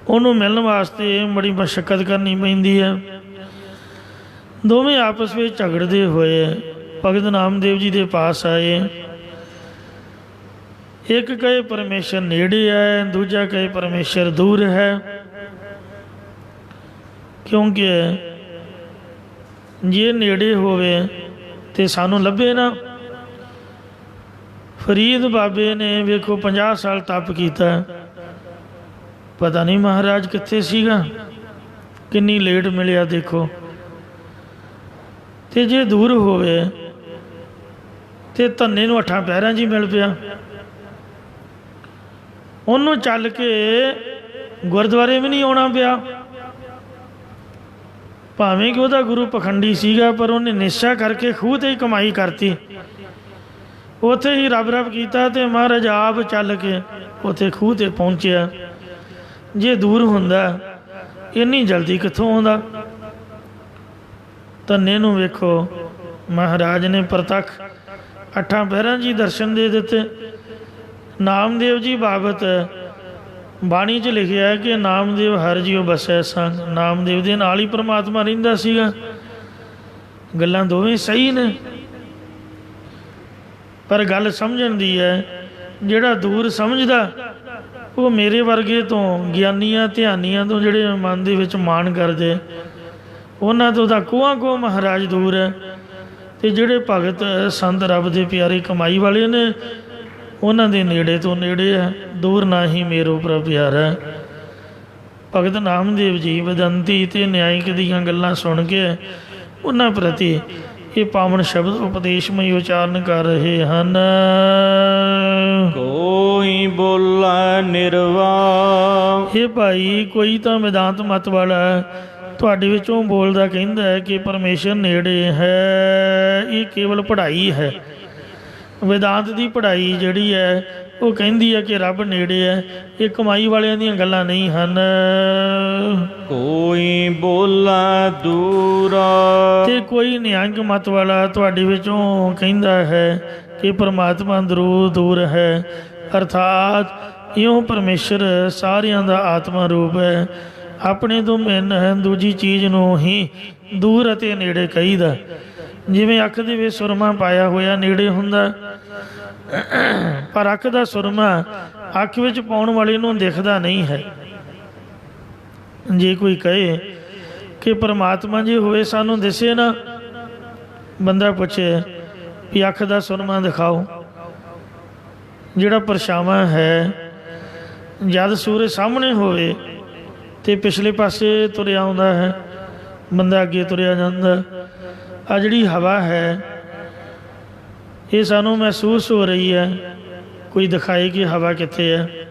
ਉਹਨੂੰ ਮਿਲਣ ਵਾਸਤੇ ਬੜੀ ਮਸ਼ੱਕਤ ਕਰਨੀ ਪੈਂਦੀ ਹੈ। ਦੋਵੇਂ ਆਪਸ ਵਿੱਚ ਝਗੜਦੇ ਹੋਏ ਭਗਤ ਨਾਮਦੇਵ ਜੀ ਦੇ ਪਾਸ ਆਏ। ਇੱਕ ਕਹੇ ਪਰਮੇਸ਼ਰ ਨੇੜੇ ਹੈ, ਦੂਜਾ ਕਹੇ ਪਰਮੇਸ਼ਰ ਦੂਰ ਹੈ, ਕਿਉਂਕਿ ਜੇ ਨੇੜੇ ਹੋਵੇ ਤੇ ਸਾਨੂੰ ਲੱਭੇ ਨਾ। ਫਰੀਦ ਬਾਬੇ ਨੇ ਵੇਖੋ 50 ਸਾਲ ਤਪ ਕੀਤਾ, ਪਤਾ ਨਹੀਂ ਮਹਾਰਾਜ ਕਿੱਥੇ ਸੀਗਾ, ਕਿੰਨੀ ਲੇਟ ਮਿਲਿਆ ਦੇਖੋ। ਤੇ ਜੇ ਦੂਰ ਹੋਵੇ ਤੇ ਧੰਨੇ ਨੂੰ 8 ਪਹਿਰਾਂ 'ਚ ਹੀ ਮਿਲ ਪਿਆ। ਉਹਨੂੰ ਚੱਲ ਕੇ ਗੁਰਦੁਆਰੇ ਵੀ ਨਹੀਂ ਆਉਣਾ ਪਿਆ, ਭਾਵੇਂ ਕਿ ਉਹਦਾ ਗੁਰੂ ਪਖੰਡੀ ਸੀਗਾ, ਪਰ ਉਹਨੇ ਨਿਸ਼ਚਾ ਕਰਕੇ ਖੂਹ 'ਤੇ ਹੀ ਕਮਾਈ ਕਰਤੀ। ਉੱਥੇ ਹੀ ਰੱਬ ਰੱਬ ਕੀਤਾ ਤੇ ਮਹਾਰਾਜ ਆਪ ਚੱਲ ਕੇ ਉੱਥੇ ਖੂਹ 'ਤੇ ਪਹੁੰਚਿਆ। ਜੇ ਦੂਰ ਹੁੰਦਾ ਇੰਨੀ ਜਲਦੀ ਕਿੱਥੋਂ ਆਉਂਦਾ। ਧੰਨੇ ਨੂੰ ਵੇਖੋ ਮਹਾਰਾਜ ਨੇ ਪ੍ਰਤੱਖ 8 ਪਹਿਰਾਂ ਜੀ ਦਰਸ਼ਨ ਦੇ ਦਿੱਤੇ। ਨਾਮਦੇਵ ਜੀ ਬਾਬਤ ਬਾਣੀ 'ਚ ਲਿਖਿਆ ਹੈ ਕਿ ਨਾਮਦੇਵ ਹਰਿ ਜਿਉ ਬਸੈ ਸੰਗ। ਨਾਮਦੇਵ ਦੇ ਨਾਲ ਹੀ ਪਰਮਾਤਮਾ ਰਹਿੰਦਾ ਸੀਗਾ। ਗੱਲਾਂ ਦੋਵੇਂ ਸਹੀ ਨੇ, ਪਰ ਗੱਲ ਸਮਝਣ ਦੀ ਹੈ। ਜਿਹੜਾ ਦੂਰ ਸਮਝਦਾ ਉਹ ਮੇਰੇ ਵਰਗੇ ਤੋਂ ਗਿਆਨੀਆਂ ਧਿਆਨੀਆਂ ਤੋਂ ਜਿਹੜੇ ਮਨ ਦੇ ਵਿੱਚ ਮਾਣ ਕਰਦੇ, ਉਹਨਾਂ ਤੋਂ ਤਾਂ ਕੋਹਾਂ ਕੋਹ ਮਹਾਰਾਜ ਦੂਰ ਹੈ। ਅਤੇ ਜਿਹੜੇ ਭਗਤ ਸੰਤ ਰੱਬ ਦੇ ਪਿਆਰੇ ਕਮਾਈ ਵਾਲੇ ਨੇ, ਉਹਨਾਂ ਦੇ ਨੇੜੇ ਤੋਂ ਨੇੜੇ ਹੈ, ਦੂਰ ਨਾ ਹੀ ਮੇਰੋ ਪ੍ਰਭ ਪਿਆਰਾ। ਭਗਤ ਨਾਮਦੇਵ ਜੀ ਵਿਦੰਤੀ ਅਤੇ ਨਿਆਇਕ ਦੀਆਂ ਗੱਲਾਂ ਸੁਣ ਕੇ ਉਹਨਾਂ ਪ੍ਰਤੀ ਇਹ ਪਾਵਨ ਸ਼ਬਦ ਉਪਦੇਸ਼ਮਈ ਉਚਾਰਨ ਕਰ ਰਹੇ ਹਨ। ਕੋਈ ਬੋਲੇ ਨਿਰਵਾਹ। ਇਹ ਭਾਈ ਕੋਈ ਤਾਂ ਵੇਦਾਂਤ ਮਤ ਵਾਲਾ ਤੁਹਾਡੇ ਵਿੱਚੋਂ ਬੋਲਦਾ ਕਹਿੰਦਾ ਹੈ ਕਿ ਪਰਮੇਸ਼ਰ ਨੇੜੇ ਹੈ। ਇਹ ਕੇਵਲ ਪੜ੍ਹਾਈ ਹੈ। ਵੇਦਾਂਤ ਦੀ ਪੜ੍ਹਾਈ ਜਿਹੜੀ ਹੈ ਉਹ ਕਹਿੰਦੀ ਹੈ ਕਿ ਰੱਬ ਨੇੜੇ ਹੈ। ਇਹ ਕਮਾਈ ਵਾਲਿਆਂ ਦੀਆਂ ਗੱਲਾਂ ਨਹੀਂ ਹਨ। ਕੋਈ ਬੋਲਾ ਦੂਰਾ। ਤੇ ਕੋਈ ਨਿਹੰਗ ਮਤ ਵਾਲਾ ਤੁਹਾਡੇ ਵਿੱਚੋਂ ਕਹਿੰਦਾ ਹੈ ਕਿ ਪਰਮਾਤਮਾ ਦੂਰ ਹੈ, ਅਰਥਾਤ ਇਉਂ ਪਰਮੇਸ਼ਰ ਸਾਰਿਆਂ ਦਾ ਆਤਮਾ ਰੂਪ ਹੈ, ਆਪਣੇ ਤੋਂ ਭਿੰਨ ਦੂਜੀ ਚੀਜ਼ ਨੂੰ ਹੀ ਦੂਰ ਅਤੇ ਨੇੜੇ ਕਹੀਦਾ। ਜਿਵੇਂ ਅੱਖ ਦੇ ਵਿੱਚ ਸੁਰਮਾ ਪਾਇਆ ਹੋਇਆ ਨੇੜੇ ਹੁੰਦਾ, ਪਰ ਅੱਖ ਦਾ ਸੁਰਮਾ ਅੱਖ ਵਿੱਚ ਪਾਉਣ ਵਾਲੇ ਨੂੰ ਦਿਖਦਾ ਨਹੀਂ ਹੈ। ਜੇ ਕੋਈ ਕਹੇ ਕਿ ਪਰਮਾਤਮਾ ਜੇ ਹੋਵੇ ਸਾਨੂੰ ਦਿਸੇ ਨਾ, ਬੰਦਾ ਪੁੱਛੇ ਵੀ ਅੱਖ ਦਾ ਸੁਰਮਾ ਦਿਖਾਓ। ਜਿਹੜਾ ਪਰਛਾਵਾਂ ਹੈ, ਜਦ ਸੂਰਜ ਸਾਹਮਣੇ ਹੋਵੇ ਤੇ ਪਿਛਲੇ ਪਾਸੇ ਤੁਰਿਆ ਆਉਂਦਾ ਹੈ, ਬੰਦਾ ਅੱਗੇ ਤੁਰਿਆ ਜਾਂਦਾ। ਆ ਜਿਹੜੀ ਹਵਾ ਹੈ ਇਹ ਸਾਨੂੰ ਮਹਿਸੂਸ ਹੋ ਰਹੀ ਹੈ। ਕੋਈ ਦਿਖਾਏ ਕਿ ਹਵਾ ਕਿੱਥੇ ਹੈ।